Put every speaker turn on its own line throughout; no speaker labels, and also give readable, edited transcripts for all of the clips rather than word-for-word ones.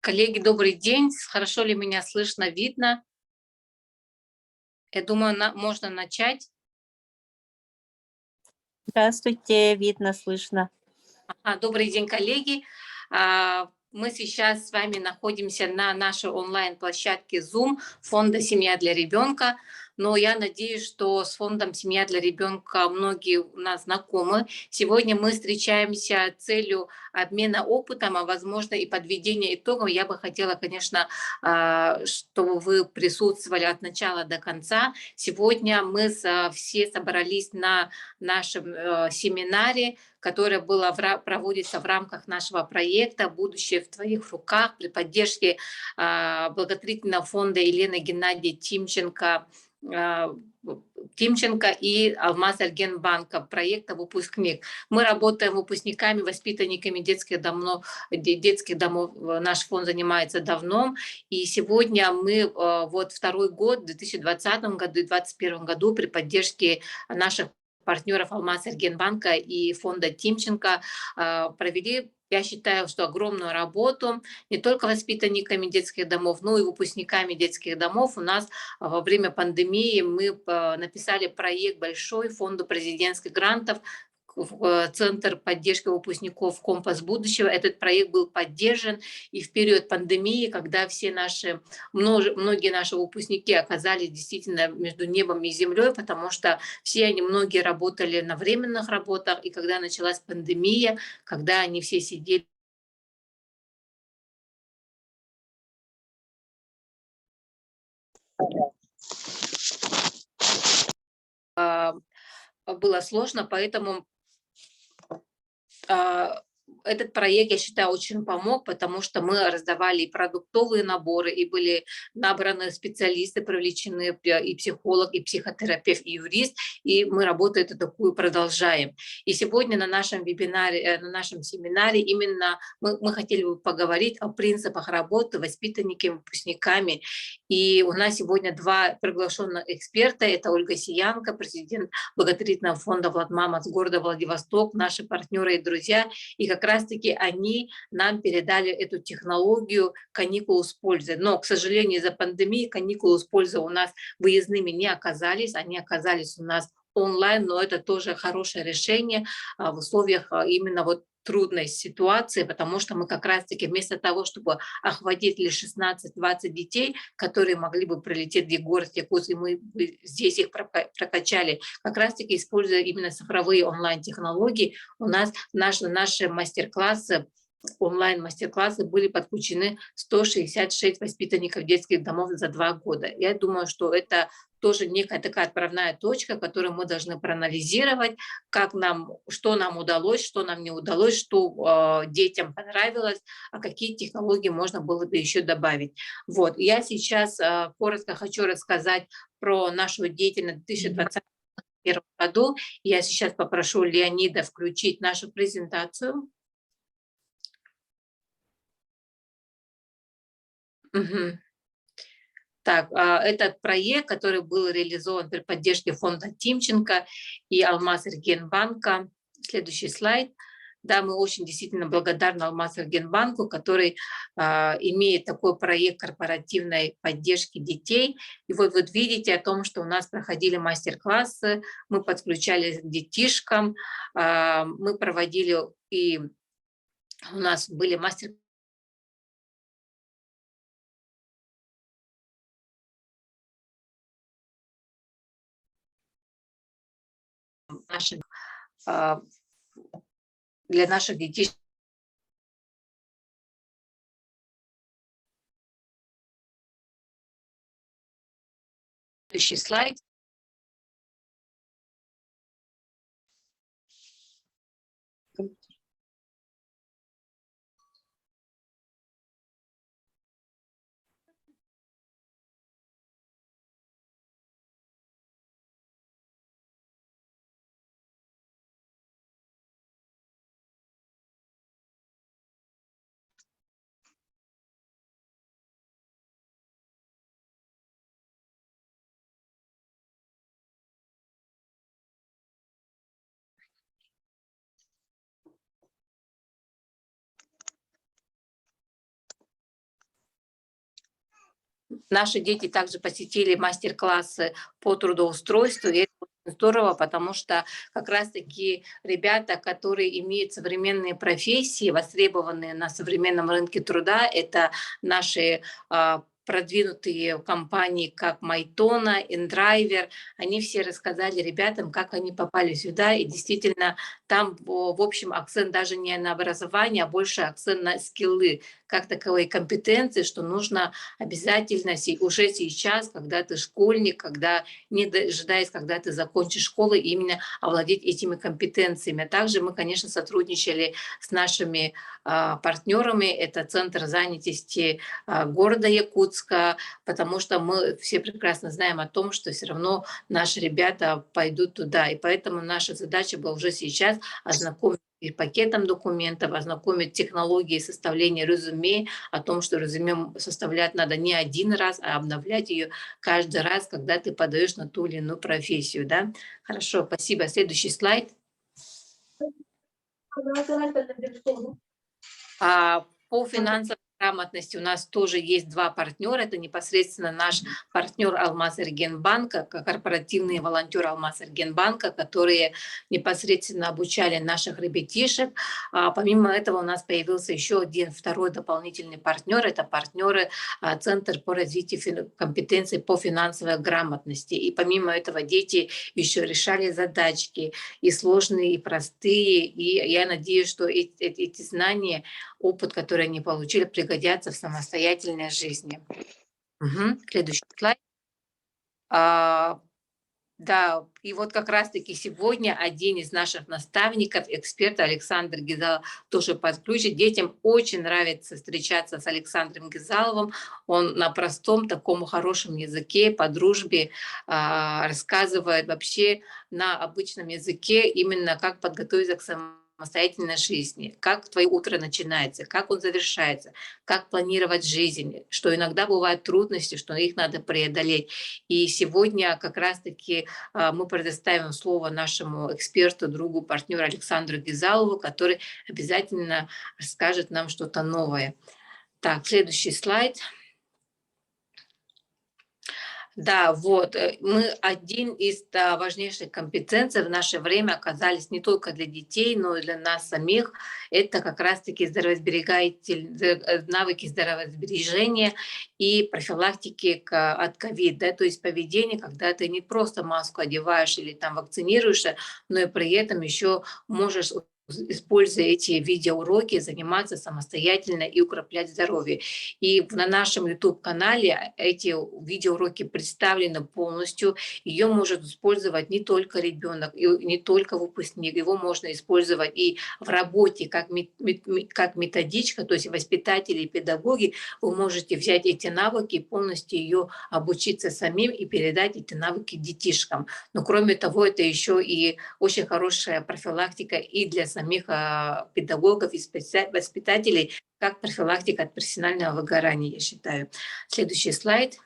Коллеги, добрый день. Хорошо ли меня слышно, видно? Я думаю, можно начать.
Здравствуйте, видно, слышно.
Добрый день, коллеги. Мы сейчас с вами находимся на нашей онлайн-площадке Zoom фонда «Семья для ребенка». Но я надеюсь, что с фондом «Семья для ребенка» многие у нас знакомы. Сегодня мы встречаемся с целью обмена опытом, а возможно и подведения итогов. Я бы хотела, конечно, чтобы вы присутствовали от начала до конца. Сегодня мы все собрались на нашем семинаре, которое проводится в рамках нашего проекта «Будущее в твоих руках» при поддержке благотворительного фонда Елены Геннадьевны а, Тимченко и Алмаз Альгенбанка проекта «Выпускник». Мы работаем выпускниками, воспитанниками детских домов. Наш фонд занимается давно. И сегодня мы вот второй год, в 2020 году и 2021 году при поддержке наших партнеров Алмаз Альгенбанка и фонда Тимченко провели, я считаю, что огромную работу не только воспитанниками детских домов, но и выпускниками детских домов. У нас во время пандемии мы написали проект большой фонду президентских грантов в Центр поддержки выпускников «Компас будущего». Этот проект был поддержан и в период пандемии, когда многие наши выпускники оказались действительно между небом и землей, потому что многие работали на временных работах, и когда началась пандемия, когда они все сидели, было сложно, поэтому А, этот проект, я считаю, очень помог, потому что мы раздавали и продуктовые наборы, и были набраны специалисты, привлечены и психолог, и психотерапевт, и юрист, и мы работу эту такую продолжаем. И сегодня на нашем вебинаре, на нашем семинаре именно мы хотели бы поговорить о принципах работы воспитанниками, выпускниками. И у нас сегодня два приглашенных эксперта. Это Ольга Сиянко, президент благотворительного фонда «Владмама» с города Владивосток, наши партнеры и друзья. И как раз-таки они нам передали эту технологию каникул с пользой. Но, к сожалению, из-за пандемии каникулы с пользой у нас выездными не оказались. Они оказались у нас онлайн, но это тоже хорошее решение в условиях именно вот трудной ситуации, потому что мы как раз-таки вместо того, чтобы охватить лишь 16-20 детей, которые могли бы прилететь в Егорск, Якутск, и мы бы здесь их прокачали, как раз-таки используя именно цифровые онлайн-технологии, у нас наши мастер-классы, онлайн-мастер-классы были подключены 166 воспитанников детских домов за 2 года. Я думаю, что это тоже некая такая отправная точка, которую мы должны проанализировать, что нам удалось, что нам не удалось, что детям понравилось, а какие технологии можно было бы еще добавить. Вот. Я сейчас коротко хочу рассказать про нашу деятельность в 2021 году. Я сейчас попрошу Леонида включить нашу презентацию. Мгм. Так, этот проект, который был реализован при поддержке фонда Тимченко и Алмаз Регенбанка. Следующий слайд. Да, мы очень действительно благодарны Алмаз Регенбанку, который имеет такой проект корпоративной поддержки детей. И вот вы видите о том, что у нас проходили мастер-классы, мы подключались к детишкам, мы проводили и у нас были мастер-классы а, для наших детей. Следующий слайд. Наши дети также посетили мастер-классы по трудоустройству, и это очень здорово, потому что как раз-таки ребята, которые имеют современные профессии, востребованные на современном рынке труда, это наши продвинутые компании, как Майтона, Индрайвер, они все рассказали ребятам, как они попали сюда, и действительно там, в общем, акцент даже не на образование, а больше акцент на скиллы, как таковые компетенции, что нужно обязательно уже сейчас, когда ты школьник, когда не дожидаясь, когда ты закончишь школу, именно овладеть этими компетенциями. Также мы, конечно, сотрудничали с нашими партнерами. Это Центр занятости города Якутска, потому что мы все прекрасно знаем о том, что все равно наши ребята пойдут туда. И поэтому наша задача была уже сейчас ознакомить и пакетом документов, ознакомить технологии составления резюме, о том, что резюме составлять надо не один раз, а обновлять ее каждый раз, когда ты подаешь на ту или иную профессию. Да? Хорошо, спасибо. Следующий слайд. По финансовой грамотности у нас тоже есть два партнера. Это непосредственно наш партнер Алмаз Эргенбанка, корпоративный волонтер Алмаз Эргенбанка, которые непосредственно обучали наших ребятишек. Помимо этого у нас появился еще один второй дополнительный партнер. Это партнеры Центр по развитию компетенций по финансовой грамотности. И помимо этого дети еще решали задачки и сложные, и простые. И я надеюсь, что эти знания, опыт, который они получили, пригодятся в самостоятельной жизни. Следующий слайд. Да, и вот как раз-таки сегодня один из наших наставников, эксперт Александр Гизалов, тоже подключит. Детям очень нравится встречаться с Александром Гизаловым. Он на простом, таком хорошем языке, по дружбе рассказывает вообще на обычном языке именно как подготовиться к самостоятельной жизни, как твое утро начинается, как он завершается, как планировать жизнь, что иногда бывают трудности, что их надо преодолеть. И сегодня как раз-таки мы предоставим слово нашему эксперту, другу, партнеру Александру Гизалову, который обязательно расскажет нам что-то новое. Так, следующий слайд. Да, вот мы один из важнейших компетенций в наше время оказались не только для детей, но и для нас самих. Это как раз-таки навыки здравоосбережения и профилактики от ковид, да, то есть поведение, когда ты не просто маску одеваешь или там вакцинируешься, но и при этом еще можешь, используя эти видеоуроки, заниматься самостоятельно и укреплять здоровье. И на нашем YouTube-канале эти видеоуроки представлены полностью. Ее может использовать не только ребенок, и не только выпускник. Его можно использовать и в работе как методичка, то есть воспитатели и педагоги. Вы можете взять эти навыки и полностью ее обучиться самим и передать эти навыки детишкам. Но кроме того, это еще и очень хорошая профилактика и для самих педагогов и воспитателей, как профилактика от профессионального выгорания, я считаю. Следующий слайд.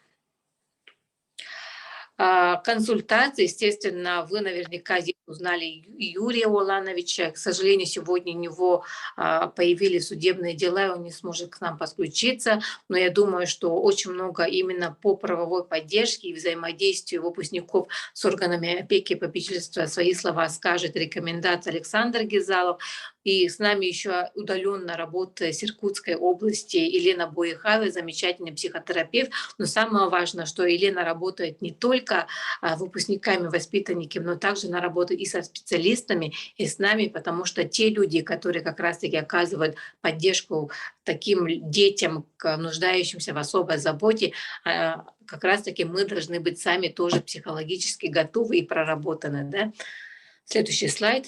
Консультации, естественно, вы наверняка здесь узнали Юрия Улановича. К сожалению, сегодня у него появились судебные дела, и он не сможет к нам подключиться. Но я думаю, что очень много именно по правовой поддержке и взаимодействию выпускников с органами опеки и попечительства свои слова скажет, рекомендация Александр Гизалов. И с нами еще удаленно работает с Иркутской области Елена Боихава, замечательный психотерапевт. Но самое важное, что Елена работает не только выпускниками, воспитанниками, но также она работает и со специалистами, и с нами, потому что те люди, которые как раз-таки оказывают поддержку таким детям, нуждающимся в особой заботе, как раз-таки мы должны быть сами тоже психологически готовы и проработаны. Да? Следующий слайд.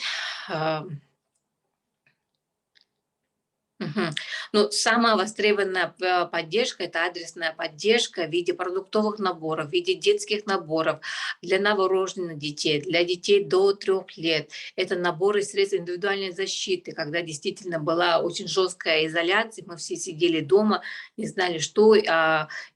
Ну, самая востребованная поддержка – это адресная поддержка в виде продуктовых наборов, в виде детских наборов для новорожденных детей, для детей до 3 лет. Это наборы средств индивидуальной защиты, когда действительно была очень жесткая изоляция, мы все сидели дома, не знали, что,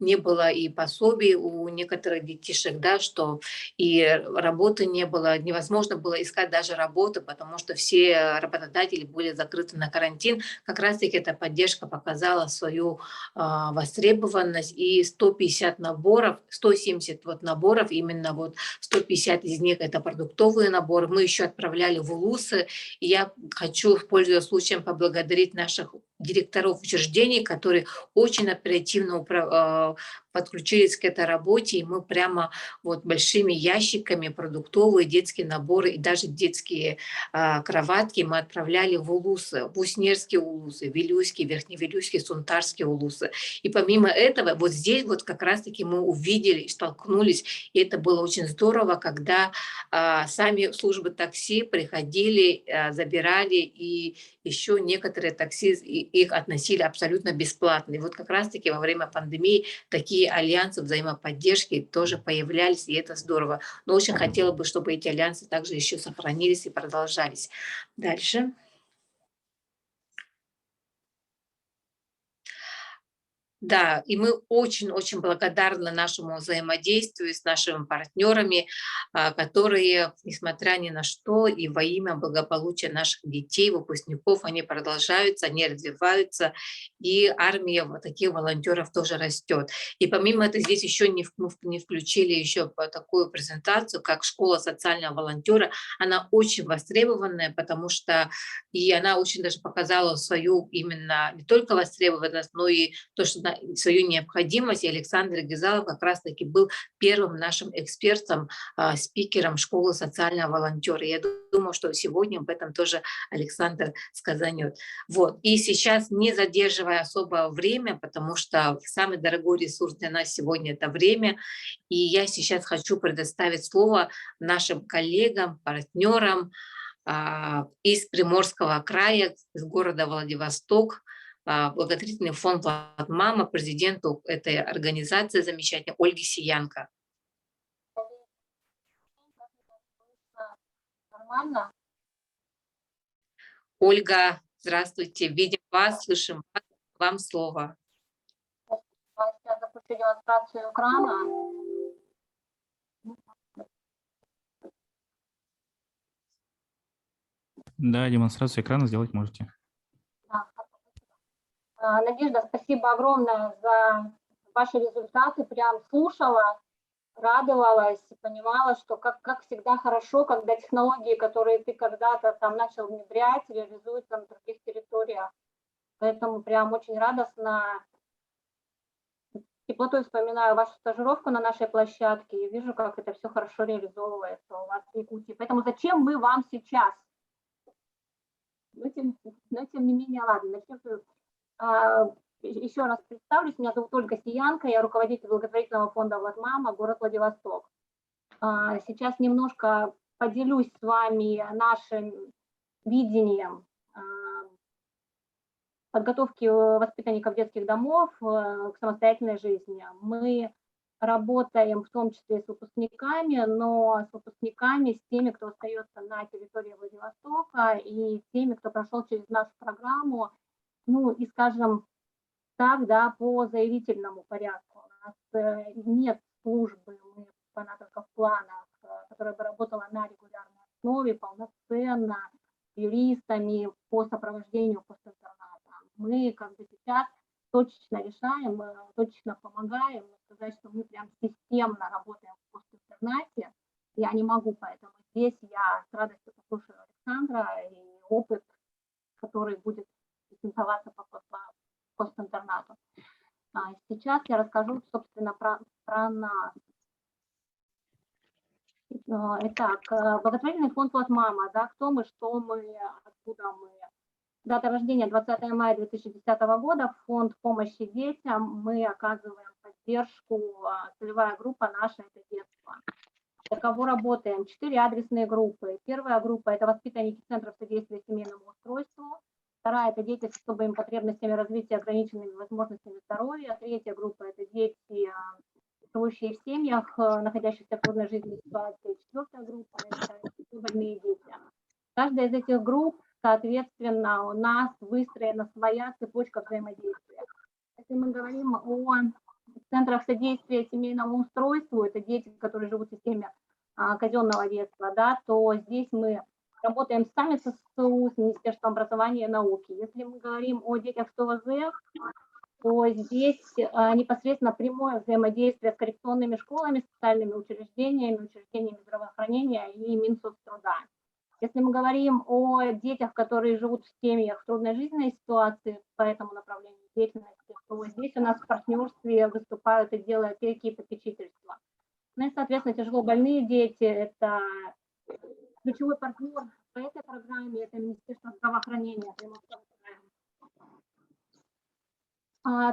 не было и пособий у некоторых детишек, да, что и работы не было, невозможно было искать даже работу, потому что все работодатели были закрыты на карантин. Как раз раз-таки эта поддержка показала свою востребованность, и 150 наборов, 170 вот наборов, именно вот 150 из них это продуктовые наборы, мы еще отправляли в улусы. И я хочу, пользуясь случаем, поблагодарить наших директоров учреждений, которые очень оперативно подключились к этой работе, и мы прямо вот большими ящиками продуктовые детские наборы и даже детские кроватки мы отправляли в улусы, в Уснерские улусы, Вилюйские, Верхневилюйские, Сунтарские улусы. И помимо этого, вот здесь вот как раз-таки мы увидели и столкнулись, и это было очень здорово, когда сами службы такси приходили, забирали, и еще некоторые такси их относили абсолютно бесплатно. И вот как раз-таки во время пандемии такие альянсы взаимоподдержки тоже появлялись, и это здорово. Но очень хотела бы, чтобы эти альянсы также еще сохранились и продолжались. Дальше. Да, и мы очень-очень благодарны нашему взаимодействию с нашими партнерами, которые, несмотря ни на что, и во имя благополучия наших детей, выпускников, они продолжаются, они развиваются, и армия вот таких волонтеров тоже растет. И помимо этого здесь еще не включили еще такую презентацию, как школа социального волонтера. Она очень востребованная, потому что и она очень даже показала свою именно не только востребованность, но и то, что свою необходимость. И Александр Гизалов как раз-таки был первым нашим экспертом, спикером школы социального волонтера. Я думаю, что сегодня об этом тоже Александр сказанет. Вот. И сейчас, не задерживая особо время, потому что самый дорогой ресурс для нас сегодня — это время, и я сейчас хочу предоставить слово нашим коллегам, партнерам из Приморского края, из города Владивосток, благотворительный фонд «Мама», президенту этой организации замечательной Ольге Сиянко.
Нормально?
Ольга, здравствуйте, видим вас, слышим вас, вам слово.
Я запущу демонстрацию экрана.
Да, демонстрацию экрана сделать можете.
Надежда, спасибо огромное за ваши результаты. Прям слушала, радовалась, понимала, что как всегда хорошо, когда технологии, которые ты когда-то там начал внедрять, реализуются на других территориях. Поэтому прям очень радостно, теплотой вспоминаю вашу стажировку на нашей площадке и вижу, как это все хорошо реализовывается у вас в Якутии. Поэтому зачем мы вам сейчас? Но тем не менее, ладно, начнем. Еще раз представлюсь, меня зовут Ольга Сиянко, я руководитель благотворительного фонда «Мама», город Владивосток. Сейчас немножко поделюсь с вами нашим видением подготовки воспитанников детских домов к самостоятельной жизни. Мы работаем в том числе с выпускниками, но с выпускниками, с теми, кто остается на территории Владивостока, и теми, кто прошел через нашу программу, ну и, скажем так, да, по заявительному порядку. У нас нет службы фанатов в планах, которая бы работала на регулярной основе, полноценно, юристами по сопровождению постинтерната. Мы как бы сейчас точечно решаем, точечно помогаем, сказать, что мы прям системно работаем в постинтернате. Я не могу, поэтому здесь я с радостью послушаю Александра и опыт, который будет презентоваться по постинтернату. Сейчас я расскажу, собственно, про нас. Итак, благотворительный фонд «Мама», да, кто мы, что мы, откуда мы. Дата рождения 20 мая 2010 года, фонд помощи детям, мы оказываем поддержку, целевая группа наша – это детство. Для кого работаем? 4 адресные группы. Первая группа – это воспитанники центров содействия семейному устройству. Вторая – это дети с особыми потребностями развития, ограниченными возможностями здоровья. Третья группа – это дети, живущие в семьях, находящихся в трудной жизненной ситуации. Четвертая группа – это больные дети. Каждая из этих групп, соответственно, у нас выстроена своя цепочка взаимодействия. Если мы говорим о центрах содействия семейному устройству, это дети, которые живут в системе казенного детства, да, то здесь мы работаем сами с ССУ, с Министерством образования и науки. Если мы говорим о детях с ОВЗ, то здесь непосредственно прямое взаимодействие с коррекционными школами, специальными учреждениями здравоохранения и Минсоцтруда. Если мы говорим о детях, которые живут в семьях в трудной жизненной ситуации по этому направлению деятельности, то здесь у нас в партнерстве выступают отделы опеки и попечительства. Ну и, соответственно, тяжело больные дети – это ключевой партнер по этой программе, это Министерство здравоохранения.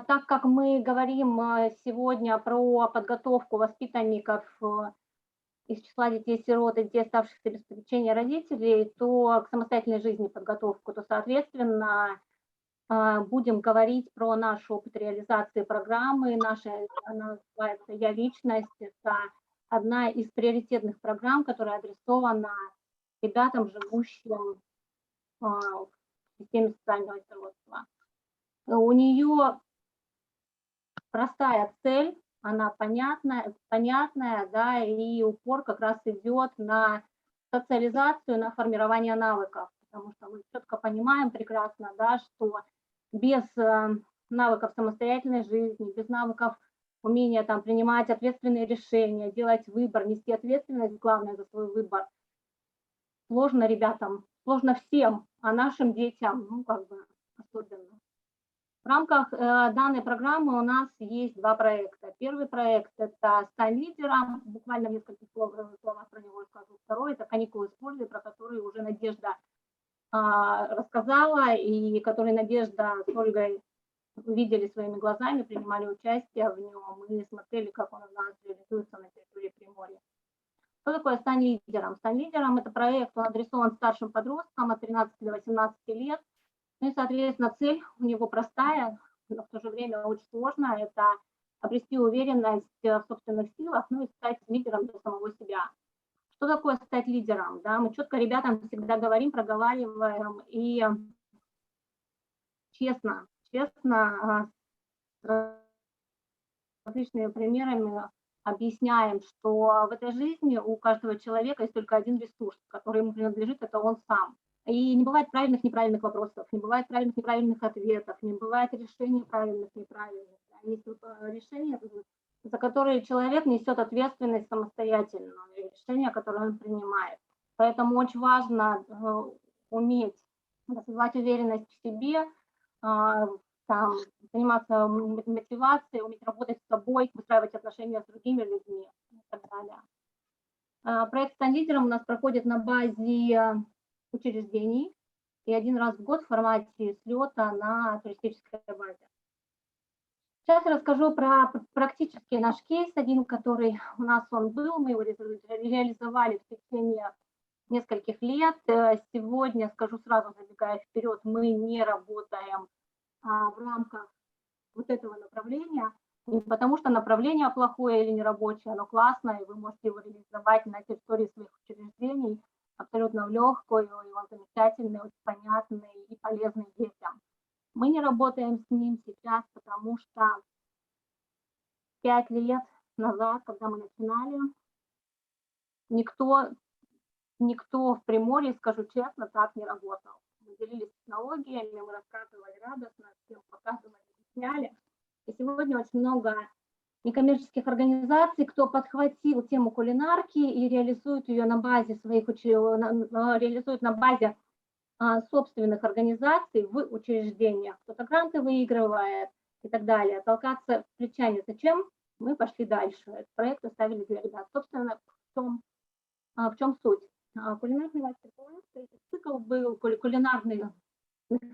Так как мы говорим сегодня про подготовку воспитанников из числа детей-сирот и детей, оставшихся без попечения родителей, то к самостоятельной жизни подготовку, то, соответственно, будем говорить про наш опыт реализации программы. Она называется «Я личность». Это одна из приоритетных программ, которая адресована ребятам, живущим в системе социального сиротства. У нее простая цель, она понятная, да, и упор как раз идет на социализацию, на формирование навыков, потому что мы четко понимаем прекрасно, да, что без навыков самостоятельной жизни, без навыков умения там принимать ответственные решения, делать выбор, нести ответственность, главное, за свой выбор, сложно ребятам, сложно всем, а нашим детям, ну, как бы, особенно. В рамках данной программы у нас есть два проекта. Первый проект – это «Стань лидером», буквально в нескольких словах про него скажу. Второй – это «Каникулы с пользой», про которые уже Надежда рассказала, и который Надежда с Ольгой видели своими глазами, принимали участие в нем и смотрели, как он у нас реализуется на территории Приморья. Что такое «Стань лидером»? «Стань лидером» – это проект, он адресован старшим подросткам от 13 до 18 лет. Ну и, соответственно, цель у него простая, но в то же время очень сложная – это обрести уверенность в собственных силах, ну и стать лидером для самого себя. Что такое стать лидером? Да, мы четко ребятам всегда говорим, проговариваем и честно, различными примерами объясняем, что в этой жизни у каждого человека есть только один ресурс, который ему принадлежит, это он сам. И не бывает правильных, неправильных вопросов, не бывает правильных, неправильных ответов, не бывает решений правильных, неправильных. Есть решения, за которые человек несет ответственность самостоятельно, решения, которые он принимает. Поэтому очень важно уметь развивать уверенность в себе, там, заниматься мотивацией, уметь работать с собой, выстраивать отношения с другими людьми и так далее. Проект «Стань лидером» у нас проходит на базе учреждений и один раз в год в формате слета на туристической базе. Сейчас расскажу про практически наш кейс, один, который у нас он был, мы его реализовали в течение нескольких лет. Сегодня, скажу сразу, забегая вперед, мы не работаем в рамках вот этого направления, не потому что направление плохое или нерабочее, оно классное, и вы можете его реализовать на территории своих учреждений абсолютно в легкую, и он замечательный, очень понятный и полезный детям. Мы не работаем с ним сейчас, потому что 5 лет назад, когда мы начинали, никто в Приморье, скажу честно, так не работал. Мы делились технологиями, мы рассказывали радостно, всем показывали, объясняли. И сегодня очень много некоммерческих организаций, кто подхватил тему кулинарки и реализует ее на базе своих реализует на базе собственных организаций в учреждениях. Кто-то гранты выигрывает и так далее. Толкаться плечами зачем? Мы пошли дальше. Этот проект оставили для ребят. Собственно, в чем суть? Кулинарный мастер-класс, этот цикл был кулинарный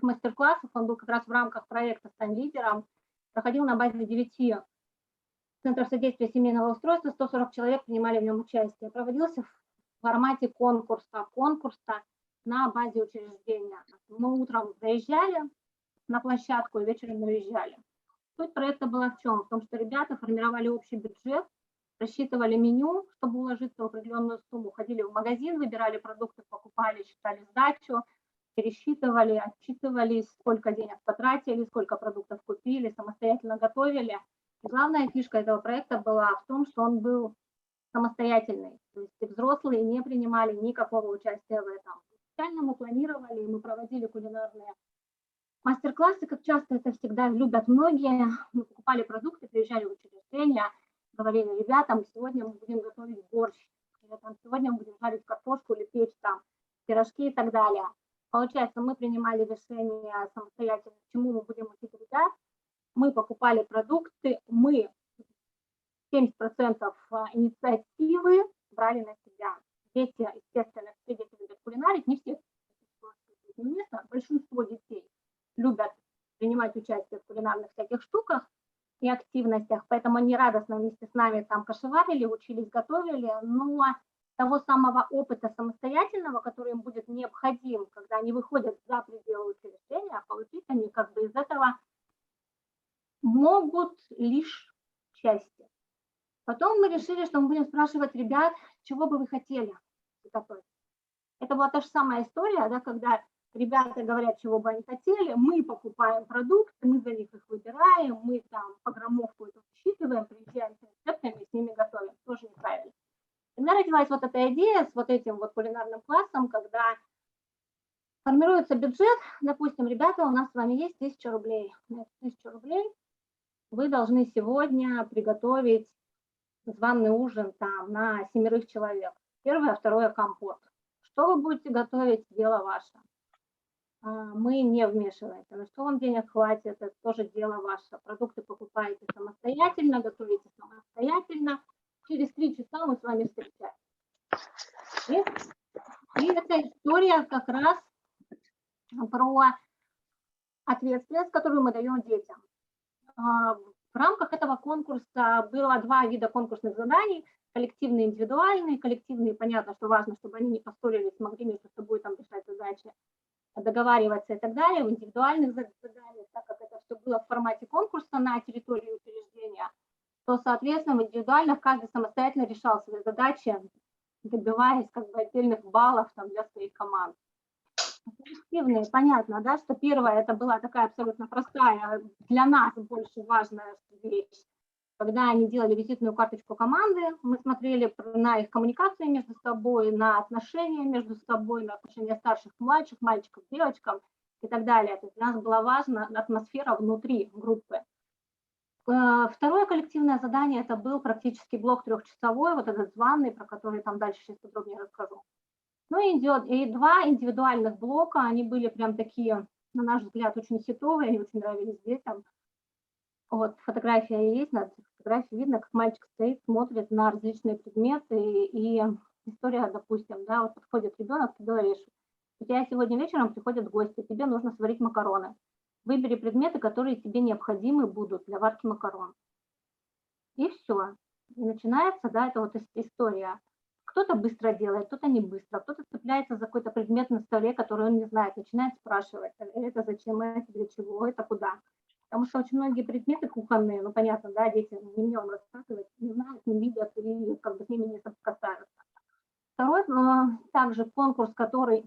мастер-классов, он был как раз в рамках проекта «Стань лидером», проходил на базе 9 центров содействия семейного устройства, 140 человек принимали в нем участие. Проводился в формате конкурса на базе учреждения. Мы утром заезжали на площадку и вечером уезжали. Суть проекта была в чем? В том, что ребята формировали общий бюджет, рассчитывали меню, чтобы уложиться в определенную сумму, ходили в магазин, выбирали продукты, покупали, считали сдачу, пересчитывали, отчитывались, сколько денег потратили, сколько продуктов купили, самостоятельно готовили. И главная фишка этого проекта была в том, что он был самостоятельный, то есть взрослые не принимали никакого участия в этом. изначально мы планировали, мы проводили кулинарные мастер-классы, как часто это всегда любят многие. Мы покупали продукты, приезжали в учреждение, говорили: ребятам, сегодня мы будем готовить борщ, или там, сегодня мы будем жарить картошку или печь там пирожки и так далее. Получается, мы принимали решение самостоятельно, чему мы будем учить ребят. Мы покупали продукты, мы 70% инициативы брали на себя. Дети, естественно, все дети любят кулинарить, не все место, большинство детей любят принимать участие в кулинарных всяких штуках и активностях, поэтому они радостно вместе с нами там кашеварили, учились, готовили, но того самого опыта самостоятельного, который им будет необходим, когда они выходят за пределы учреждения, получить они как бы из этого могут лишь счастье. Потом мы решили, что мы будем спрашивать ребят, чего бы вы хотели готовить. Это была та же самая история, да, когда ребята говорят, чего бы они хотели, мы покупаем продукты, мы за них их выбираем, мы там по граммовку это высчитываем, приезжаем с рецептами и с ними готовим. Тоже неправильно. У меня родилась вот эта идея с вот этим вот кулинарным классом, когда формируется бюджет, допустим, ребята, у нас с вами есть 1000 рублей. На 1000 рублей вы должны сегодня приготовить званый ужин там на 7 человек. Первое, второе – компот. Что вы будете готовить, дело ваше. Мы не вмешиваемся. На что вам денег хватит, это тоже дело ваше. Продукты покупаете самостоятельно, готовите самостоятельно. Через 3 часа мы с вами встречаемся. И эта история как раз про ответственность, которую мы даем детям. В рамках этого конкурса было 2 вида конкурсных заданий: коллективные, индивидуальные. Коллективные, понятно, что важно, чтобы они не поссорились, могли между собой там решать задачи, договариваться и так далее. В индивидуальных заданиях, так как это все было в формате конкурса на территории учреждения, то, соответственно, в индивидуальных каждый самостоятельно решал свои задачи, добиваясь как бы отдельных баллов там для своих команд. Коллективные, понятно, да, что первое, это была такая абсолютно простая, для нас больше важная вещь. Когда они делали визитную карточку команды, мы смотрели на их коммуникации между собой, на отношения между собой, на отношения старших к младших, мальчиков к девочкам и так далее. То есть для нас была важна атмосфера внутри группы. Второе коллективное задание, это был практически блок 3-часовой, вот этот званый, про который там дальше сейчас подробнее расскажу. Ну и 2 индивидуальных блока, они были прям такие, на наш взгляд, очень хитовые, они очень нравились детям. Вот фотография есть, на фотографии видно, как мальчик стоит, смотрит на различные предметы, и история, допустим, да, вот подходит ребенок, ты говоришь: у тебя сегодня вечером приходят гости, тебе нужно сварить макароны. Выбери предметы, которые тебе необходимы будут для варки макарон. И все. И начинается, да, это вот история. Кто-то быстро делает, кто-то не быстро, кто-то цепляется за какой-то предмет на столе, который он не знает, начинает спрашивать: это зачем, это для чего, это куда. Потому что очень многие предметы кухонные, ну понятно, да, дети не мне вам рассказывать, не знают, не видят и как бы с ними не соприкасаются. Второй также конкурс, который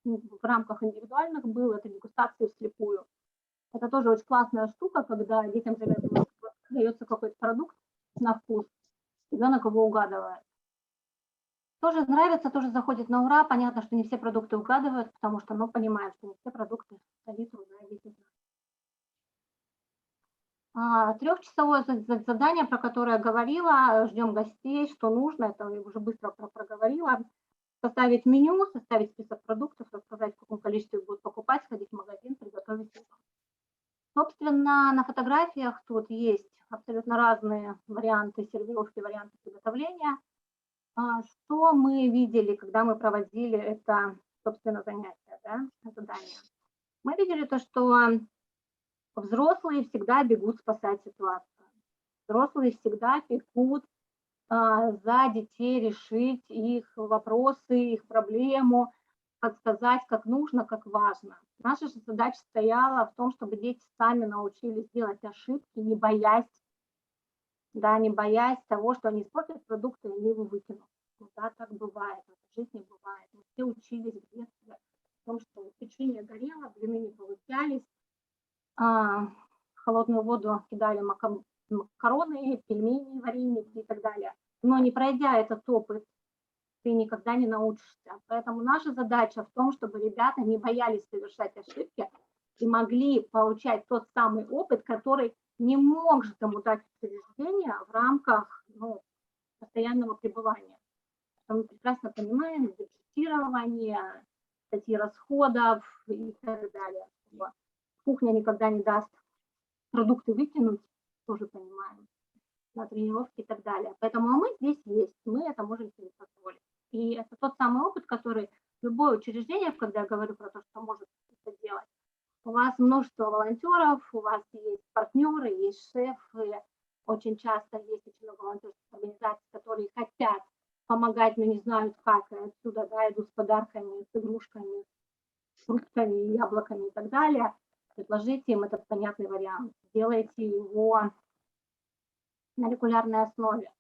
в рамках индивидуальных был, это дегустации вслепую. Это тоже очень классная штука, когда детям дается какой-то продукт на вкус, ребенок его угадывает. Тоже нравится, тоже заходит на ура. Понятно, что не все продукты угадывают, потому что, ну, понимаем, что не все продукты дают дети. 3-часовое задание, про которое я говорила, ждем гостей, что нужно, это я уже быстро проговорила. Составить меню, составить список продуктов, рассказать, в каком количестве будут покупать, сходить в магазин, приготовить ужин. Собственно, на фотографиях тут есть абсолютно разные варианты сервировки, варианты приготовления. Что мы видели, когда мы проводили это, собственно, занятие, да, задание? Мы видели то, что взрослые всегда бегут спасать ситуацию. Взрослые всегда бегут за детей решить их вопросы, их проблему, подсказать, как нужно, как важно. Наша же задача стояла в том, чтобы дети сами научились делать ошибки, не боясь, да, не боясь того, что они испортят продукты, и они его выкинут. Да, так бывает, в жизни бывает. Мы все учились в детстве о том, что печенье горело, блины не получались, в холодную воду кидали макароны, пельмени, вареники и так далее. Но не пройдя этот опыт ты никогда не научишься. Поэтому наша задача в том, чтобы ребята не боялись совершать ошибки и могли получать тот самый опыт, который не может ему дать учреждение в рамках постоянного пребывания. Мы прекрасно понимаем бюджетирование, статьи расходов и так далее. Кухня никогда не даст продукты выкинуть, тоже понимаем, на тренировки и так далее. Поэтому мы здесь есть, мы это можем себе позволить. И это тот самый опыт, который любое учреждение, когда я говорю про то, что может это делать, у вас множество волонтеров, у вас есть партнеры, есть шефы, очень часто есть очень много волонтерских организаций, которые хотят помогать, но не знают как, и отсюда идут с подарками, с игрушками, с фруктами, яблоками и так далее. Предложите им этот понятный вариант, делайте его на регулярной основе.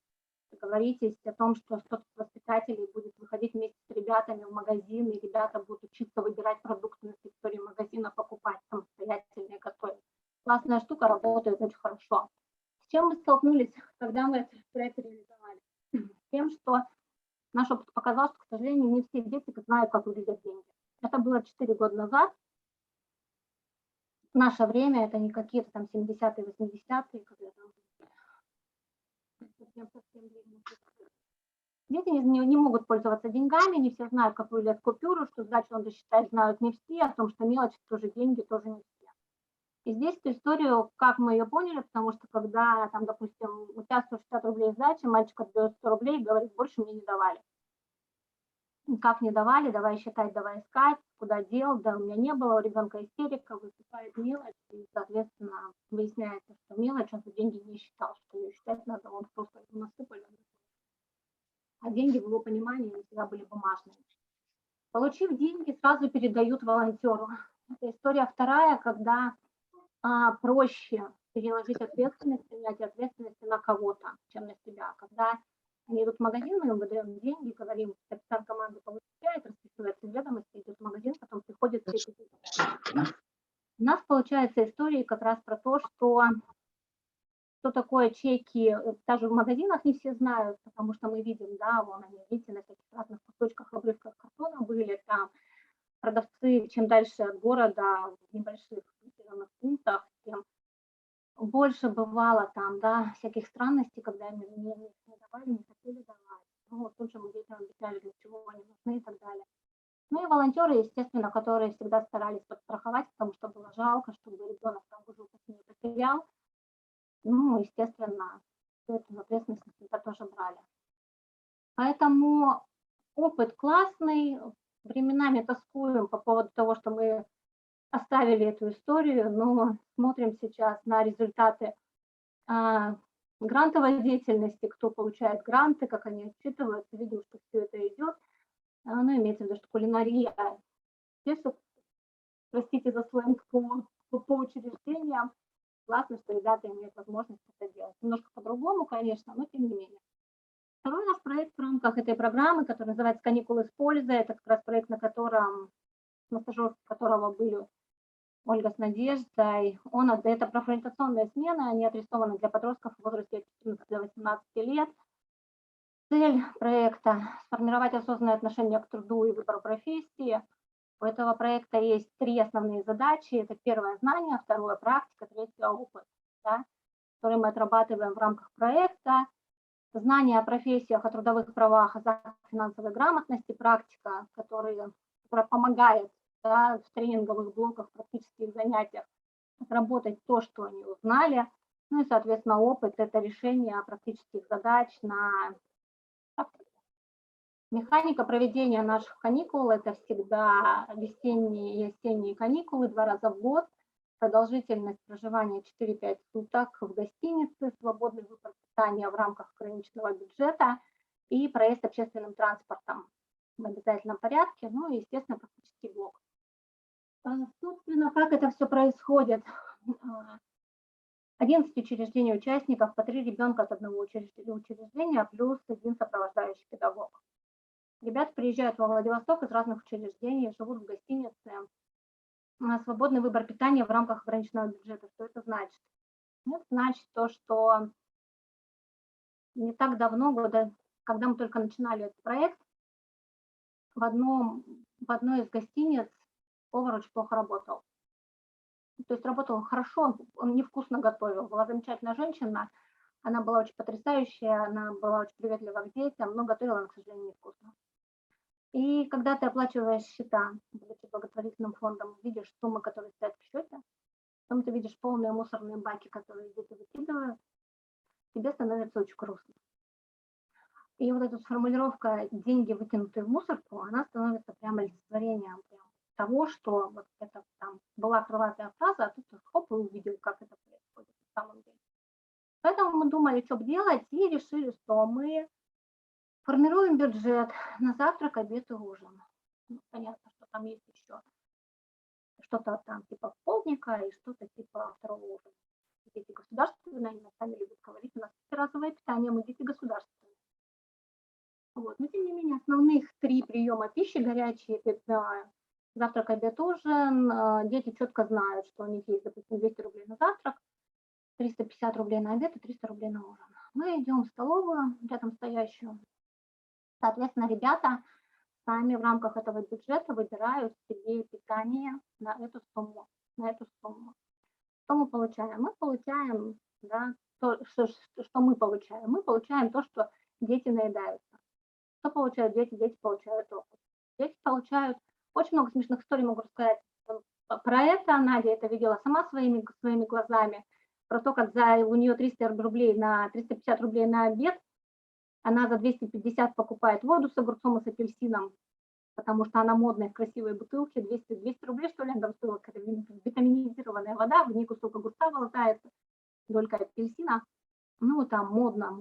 Договоритесь о том, что кто-то из воспитателей будет выходить вместе с ребятами в магазин, и ребята будут учиться выбирать продукты на территории магазина, покупать самостоятельно и готовить. Классная штука, работает очень хорошо. С чем мы столкнулись, когда мы этот проект реализовали? С тем, что наш опыт показал, что, к сожалению, не все дети знают, как выглядят деньги. Это было 4 года назад. В наше время это не какие-то там 70-е, 80-е, когда там дети не могут пользоваться деньгами, не все знают, как выглядят купюры, что сдачу надо считать, знают не все, о том, что мелочь тоже деньги, тоже не все. И здесь эту историю, как мы ее поняли, потому что когда, там, допустим, у тебя 160 рублей сдачи, мальчик отдает 100 рублей и говорит, больше мне не давали. Как не давали, давай считать, давай искать, куда дел, да у меня не было, у ребенка истерика, выступает мелочь, и, соответственно, выясняется, что мелочь, он деньги не считал, что ее считать надо, он просто насыпали. А деньги, в его понимании, всегда были бумажные. Получив деньги, сразу передают волонтеру. Это история вторая, когда проще переложить ответственность, принять ответственность на кого-то, чем на себя. Когда они идут в магазин, мы им выдаем деньги, говорим, капитан команды получает, расписывается ведомости, идет в магазин, потом приходит третий день. У нас получается история как раз про то, что такое чеки, даже в магазинах не все знают, потому что мы видим, да, вон они, видите, на всяких разных кусочках, обрывках картона были, там продавцы, чем дальше от города, в небольших населенных пунктах, тем больше бывало там, да, всяких странностей, когда им не давали, не хотели давать. Ну, тут же мы детям объясняли, для чего они нужны и так далее. Ну и волонтеры, естественно, которые всегда старались подстраховать, потому что было жалко, чтобы ребенок там уже не потерял. Ну, естественно, эту ответственность на себя тоже брали. Поэтому опыт классный, временами тоскуем по поводу того, что мы оставили эту историю, но смотрим сейчас на результаты грантовой деятельности, кто получает гранты, как они отчитываются, видим, что все это идет. Ну, имеется в виду, что кулинария, простите за сленг, по учреждениям. Классно, что ребята имеют возможность это делать. Немножко по-другому, конечно, но тем не менее. Второй наш проект в рамках этой программы, который называется «Каникулы с пользой», это как раз проект, на котором, на стажировке которого были Ольга с Надеждой. Это профориентационные смены, они адресованы для подростков в возрасте от 14 до 18 лет. Цель проекта – сформировать осознанное отношение к труду и выбору профессии. У этого проекта есть 3 основные задачи. Это первое – знание, второе – практика, третье – опыт, да, который мы отрабатываем в рамках проекта. Знания о профессиях, о трудовых правах, о финансовой грамотности, практика, которая помогает, да, в тренинговых блоках, в практических занятиях отработать то, что они узнали. Ну и, соответственно, опыт – это решение практических задач на практике. Механика проведения наших каникул – это всегда весенние и осенние каникулы 2 раза в год. Продолжительность проживания 4-5 суток в гостинице, свободный выбор питания в рамках ограниченного бюджета и проезд общественным транспортом в обязательном порядке, ну и, естественно, практический блок. Собственно, как это все происходит? 11 учреждений участников, по 3 ребенка от одного учреждения, плюс 1 сопровождающий педагог. Ребята приезжают во Владивосток из разных учреждений, живут в гостинице. Свободный выбор питания в рамках ограниченного бюджета. Что это значит? Это значит то, что не так давно, когда мы только начинали этот проект, в одной из гостиниц повар очень плохо работал. То есть работал хорошо, он невкусно готовил. Была замечательная женщина, она была очень потрясающая, она была очень приветлива к детям, но готовила она, к сожалению, невкусно. И когда ты оплачиваешь счета, будучи благотворительным фондом, видишь суммы, которые стоят в счете, потом ты видишь полные мусорные баки, которые дети выкидывают, тебе становится очень грустно. И вот эта формулировка «деньги, выкинутые в мусорку», она становится прямо олицетворением того, что вот это там была крылатая фраза, а тут хоп, и увидел, как это происходит на самом деле. Поэтому мы думали, что делать, и решили, что мы формируем бюджет на завтрак, обед и ужин. Ну, понятно, что там есть еще что-то там типа полдника и что-то типа второго ужина. Дети государственные, они сами любят говорить, у нас разовое питание, мы дети государственные. Вот. Но тем не менее, основных 3 приема пищи горячие, это завтрак, обед, ужин. Дети четко знают, что у них есть, допустим, 200 рублей на завтрак, 350 рублей на обед и 300 рублей на ужин. Мы идем в столовую, рядом стоящую. Соответственно, ребята сами в рамках этого бюджета выбирают себе питание на эту сумму. Что мы получаем? Мы получаем, да, что мы получаем? Мы получаем то, что дети наедаются. Что получают дети? Дети получают опыт. Дети получают... Очень много смешных историй могу рассказать про это. Надя это видела сама своими глазами. Про то, как у нее 350 рублей на обед, она за 250 покупает воду с огурцом и с апельсином, потому что она модная в красивой бутылке. 200 рублей, что ли, она стоила, какая-то витаминизированная вода, в ней кусок огурца болтается, долька апельсина. Ну, там модно,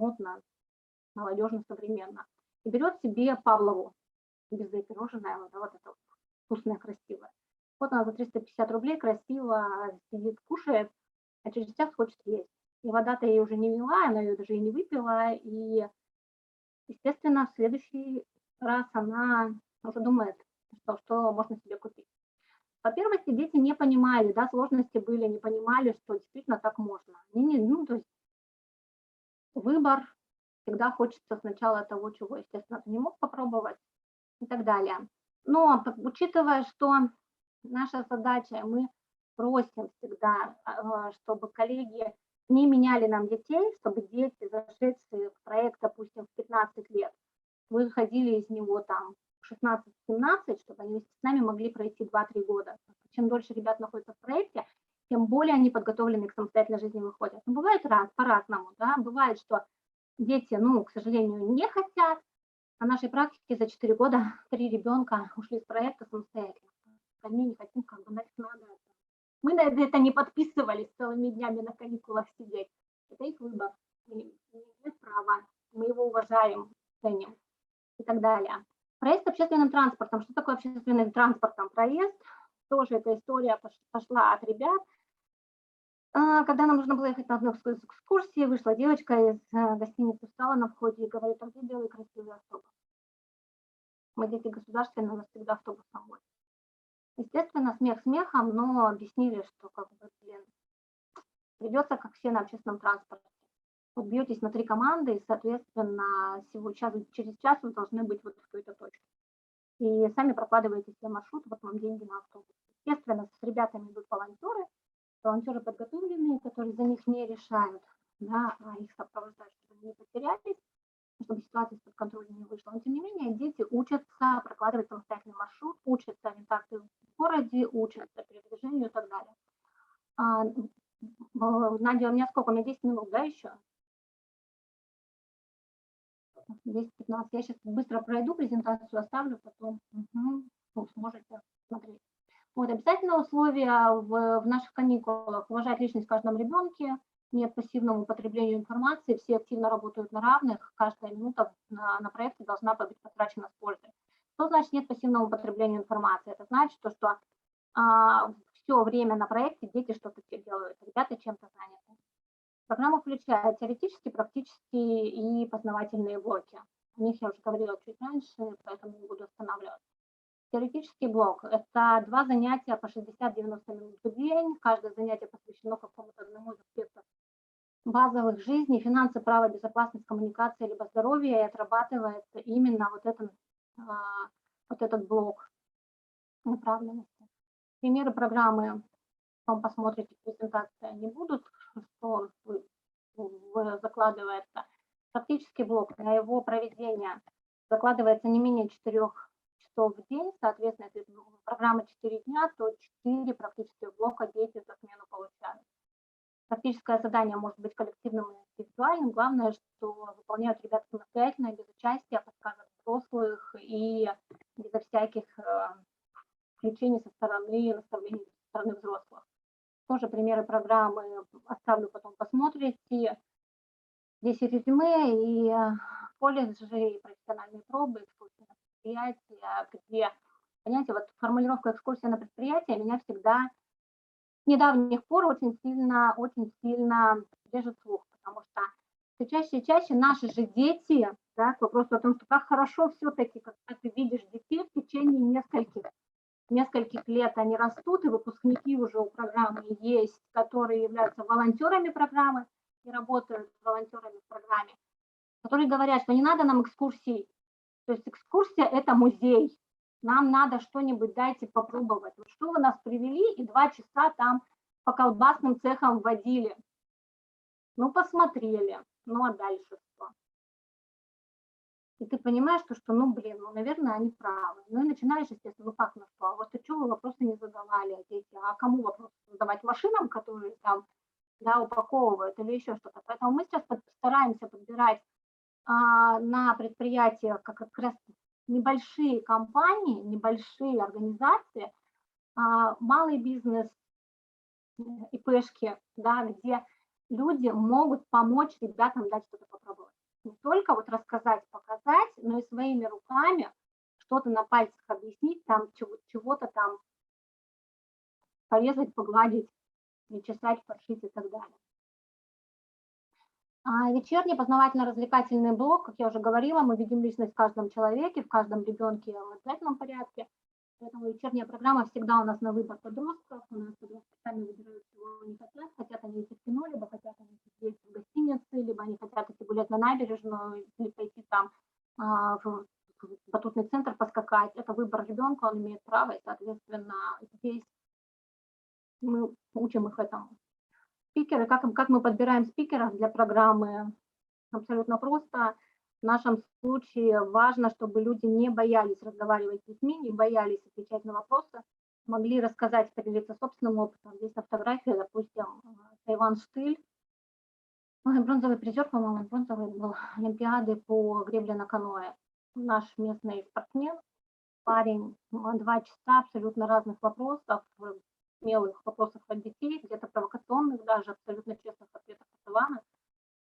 молодежно, современно. И берет себе Павлову, безе пирожное, вот это вот, вкусное, красивое. Вот она за 350 рублей красиво сидит, кушает, а через час хочет есть. И вода-то ей уже не вела, она ее даже и не выпила, и, естественно, в следующий раз она уже думает, что можно себе купить. Во-первых, дети не понимали, да, сложности были, не понимали, что действительно так можно. То есть выбор, всегда хочется сначала того, чего, естественно, ты не мог попробовать и так далее. Но учитывая, что наша задача, мы просим всегда, чтобы коллеги не меняли нам детей, чтобы дети, зашедшие в проект, допустим, в 15 лет, выходили из него там 16-17, чтобы они с нами могли пройти 2-3 года. Чем дольше ребят находятся в проекте, тем более они подготовлены к самостоятельной жизни выходят. Но бывает по-разному, да, бывает, что дети, к сожалению, не хотят. На нашей практике за 4 года 3 ребенка ушли из проекта самостоятельно. Они не хотим, как бы нафиг надо. Мы на это не подписывались целыми днями на каникулах сидеть. Это их выбор. Они имеют право. Мы его уважаем, ценим и так далее. Проезд с общественным транспортом. Что такое общественным транспортом? Проезд. Тоже эта история пошла от ребят. Когда нам нужно было ехать на одну экскурсию, вышла девочка из гостиницы, встала на входе и говорит: а где белый красивый автобус? Мы дети государственные, у нас всегда автобусом водят. Естественно, смех смехом, но объяснили, что придется, как все на общественном транспорте. Вот бьетесь на 3 команды, и, соответственно, через час вы должны быть вот в той-то точке. И сами прокладываете себе маршрут, вот вам деньги на автобус. Естественно, с ребятами идут волонтеры подготовленные, которые за них не решают, да, а их сопровождают, чтобы они не потерялись, чтобы ситуация из-под контроля не вышла. Но, тем не менее, дети учатся прокладывать самостоятельный маршрут, учатся ориентации в городе, учатся передвижению и так далее. Надя, у меня сколько? У меня 10 минут, да, еще? 10-15. Я сейчас быстро пройду презентацию, оставлю, потом сможете смотреть. Вот, обязательное условие в наших каникулах: уважать личность в каждом ребенке, нет пассивному потреблению информации, все активно работают на равных, каждая минута на проекте должна быть потрачена с пользой. Что значит нет пассивному потреблению информации? Это значит, что все время на проекте дети что-то делают, ребята чем-то заняты. Программа включает теоретические, практические и познавательные блоки. О них я уже говорила чуть раньше, поэтому не буду останавливаться. Теоретический блок – это 2 занятия по 60-90 минут в день. Каждое занятие посвящено какому-то одному из аспектов базовых жизни: финансы, право, безопасность, коммуникация, либо здоровье, и отрабатывается именно вот этим вот этот блок направленности. Примеры программы, потом посмотрите, презентации они будут, что закладывается. Практический блок, на его проведение закладывается не менее 4 часов в день, соответственно, если программа 4 дня, то 4 практических блока дети за смену получают. Практическое задание может быть коллективным и индивидуальным. Главное, что выполняют ребята самостоятельно, без участия, подсказок взрослых и безо всяких включений со стороны, наставлений со стороны взрослых. Тоже примеры программы оставлю, потом посмотрите. Здесь и резюме, и колледжи, и профессиональные пробы, экскурсии на предприятия, где, понимаете, вот формулировка экскурсия на предприятие меня всегда с недавних пор очень сильно режет слух, потому что все чаще и чаще наши же дети, да, к вопросу о том, что как хорошо все-таки, когда ты видишь детей в течение нескольких лет они растут, и выпускники уже у программы есть, которые являются волонтерами программы и работают волонтерами в программе, которые говорят, что не надо нам экскурсий, то есть экскурсия – это музей, нам надо что-нибудь, дайте попробовать. Вот что вы нас привели и 2 часа там по колбасным цехам водили. Ну, посмотрели, ну, а дальше что? И ты понимаешь, что ну, блин, ну, наверное, они правы. Ну, и начинаешь, естественно, ну, как, ну, что? А вот и что вы вопросы не задавали, дети? А кому вопросы задавать? Машинам, которые там, да, упаковывают или еще что-то? Поэтому мы сейчас стараемся подбирать на предприятиях как раз небольшие компании, небольшие организации, малый бизнес, ИПшки, да, где люди могут помочь ребятам дать что-то попробовать. Не только вот рассказать, показать, но и своими руками что-то на пальцах объяснить, там чего-то там порезать, погладить, причесать, подшить и так далее. Вечерний познавательно-развлекательный блок, как я уже говорила, мы видим личность в каждом человеке, в каждом ребенке в обязательном порядке. Поэтому вечерняя программа всегда у нас на выбор подростков. У нас подростки сами выбирают, чего они хотят. Хотят они идти в кино, либо хотят они сидеть в гостинице, либо они хотят идти гулять на набережную, или пойти там в батутный центр поскакать. Это выбор ребенка, он имеет право, и, соответственно, здесь мы учим их этому. Спикеры, как мы подбираем спикеров для программы? Абсолютно просто. В нашем случае важно, чтобы люди не боялись разговаривать с детьми, не боялись отвечать на вопросы, могли рассказать, поделиться собственным опытом. Здесь на фотографии, допустим, Тайван Штыль, бронзовый призер, по-моему, бронзовый был Олимпиады по гребле на каноэ. Наш местный спортсмен, парень, 2 часа абсолютно разных вопросов, смелых вопросов от детей, где-то провокационных даже, абсолютно честных ответов от Ивана.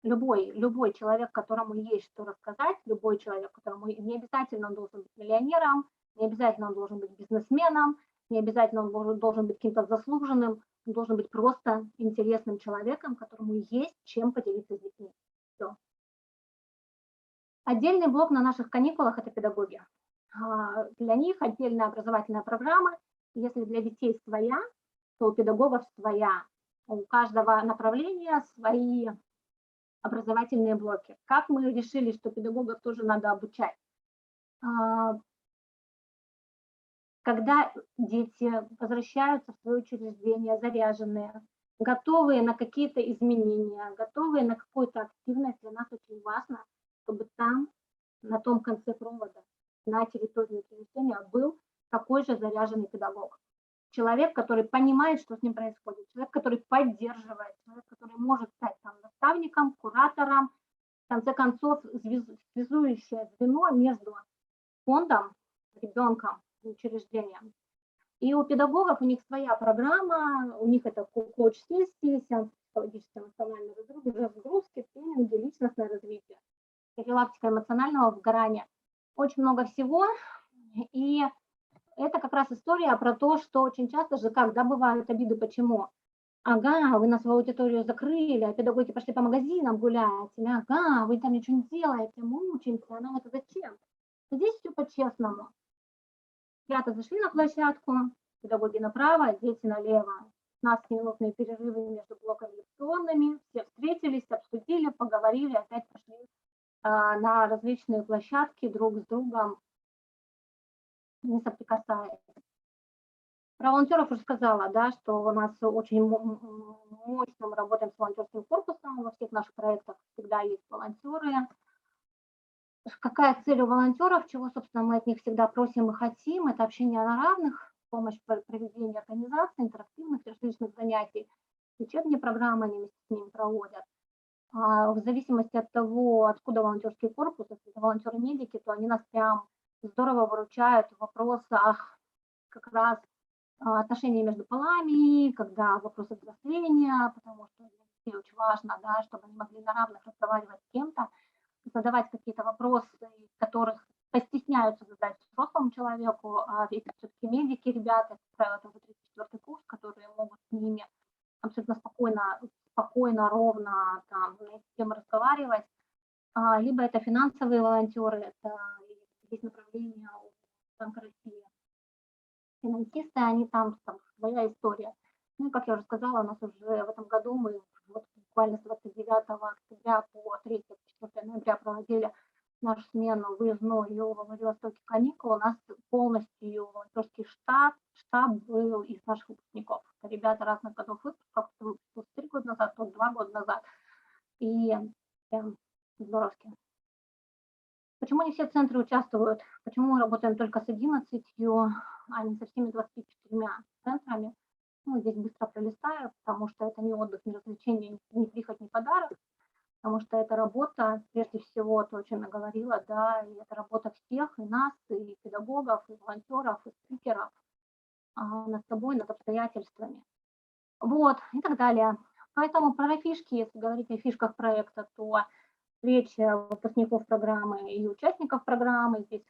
Любой человек, которому есть что рассказать, любой человек, которому не обязательно он должен быть миллионером, не обязательно он должен быть бизнесменом, не обязательно он должен быть каким-то заслуженным, он должен быть просто интересным человеком, которому есть чем поделиться с детьми. Все. Отдельный блок на наших каникулах – это педагоги. Для них отдельная образовательная программа. Если для детей своя, то у педагогов своя. У каждого направления свои образовательные блоки. Как мы решили, что педагогов тоже надо обучать? Когда дети возвращаются в свое учреждение заряженные, готовые на какие-то изменения, готовые на какую-то активность, для нас очень важно, чтобы там, на том конце провода, на территории учреждения был такой же заряженный педагог. Человек, который понимает, что с ним происходит, человек, который поддерживает, человек, который может стать там наставником, куратором, в конце концов, связующее звено между фондом, ребенком и учреждением. И у педагогов у них своя программа, у них это коуч-сессии, сеанс психологической эмоциональной разгрузки, тренинги, личностное развитие, профилактика эмоционального выгорания. Очень много всего. И это как раз история про то, что очень часто же когда бывают обиды, почему? Ага, вы нас в аудиторию закрыли, а педагоги пошли по магазинам гулять, или ага, вы там ничего не делаете, мучаемся, а нам это зачем? Здесь все по-честному. Ребята зашли на площадку, педагоги направо, дети налево. 15-минутные перерывы между блоками лекционными, все встретились, обсудили, поговорили, опять пошли на различные площадки друг с другом не соприкасаясь. Про волонтеров уже сказала, да, что у нас очень мощно мы работаем с волонтерским корпусом, во всех наших проектах всегда есть волонтеры. Какая цель у волонтеров, чего, собственно, мы от них всегда просим и хотим, это общение на равных, помощь в проведении организации, интерактивных различных занятий, учебные программы они вместе с ними проводят. В зависимости от того, откуда волонтерский корпус, если это волонтеры-медики, то они нас прям здорово выручают в вопросах как раз отношений между полами, когда вопросы взросления, потому что для детей очень важно, да, чтобы они могли на равных разговаривать с кем-то, задавать какие-то вопросы, которых постесняются задать взрослому человеку, а это все-таки медики, ребята, как правило, это уже 34-й курс, которые могут с ними абсолютно спокойно, ровно там, на эти темы разговаривать. Либо это финансовые волонтеры, это есть направление у Банка России. Финансисты, они там своя история. Ну и, как я уже сказала, у нас уже в этом году мы вот буквально с 29 октября по 3-4 ноября проводили нашу смену выездную во Владивостоке каникулы. У нас полностью волонтерский штаб был из наших выпускников. Это ребята разных годов выпуска, кто выпустился 3 года назад, кто 2 года назад. И прям здоровски. Почему не все центры участвуют? Почему мы работаем только с 11, а не со всеми 24 центрами? Ну, здесь быстро пролистаю, потому что это не отдых, не развлечение, не прихоть, не подарок, потому что это работа, прежде всего, то, о чем я говорила, да, и это работа всех, и нас, и педагогов, и волонтеров, и спикеров над собой, над обстоятельствами. Вот, и так далее. Поэтому про фишки, если говорить о фишках проекта, то речь выпускников программы и участников программы. Здесь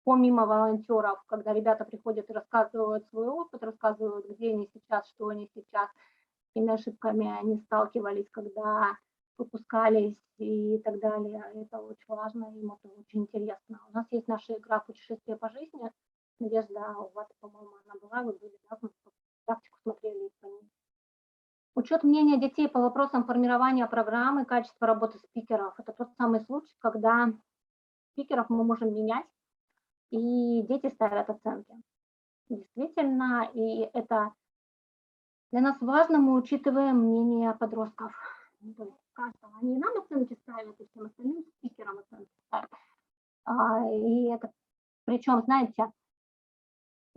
помимо волонтеров, когда ребята приходят и рассказывают свой опыт, рассказывают, где они сейчас, что они сейчас, с какими ошибками они сталкивались, когда выпускались и так далее. Это очень важно, им это очень интересно. У нас есть наша игра «Путешествие по жизни». Надежда, у вас, по-моему, она была, вы были, да, практику смотрели по ней. Учет мнения детей по вопросам формирования программы, качества работы спикеров. Это тот самый случай, когда спикеров мы можем менять, и дети ставят оценки. Действительно, и это для нас важно, мы учитываем мнение подростков. То есть каждого. Они нам оценки ставят, и всем остальным спикерам оценки ставят. И это, причем, знаете,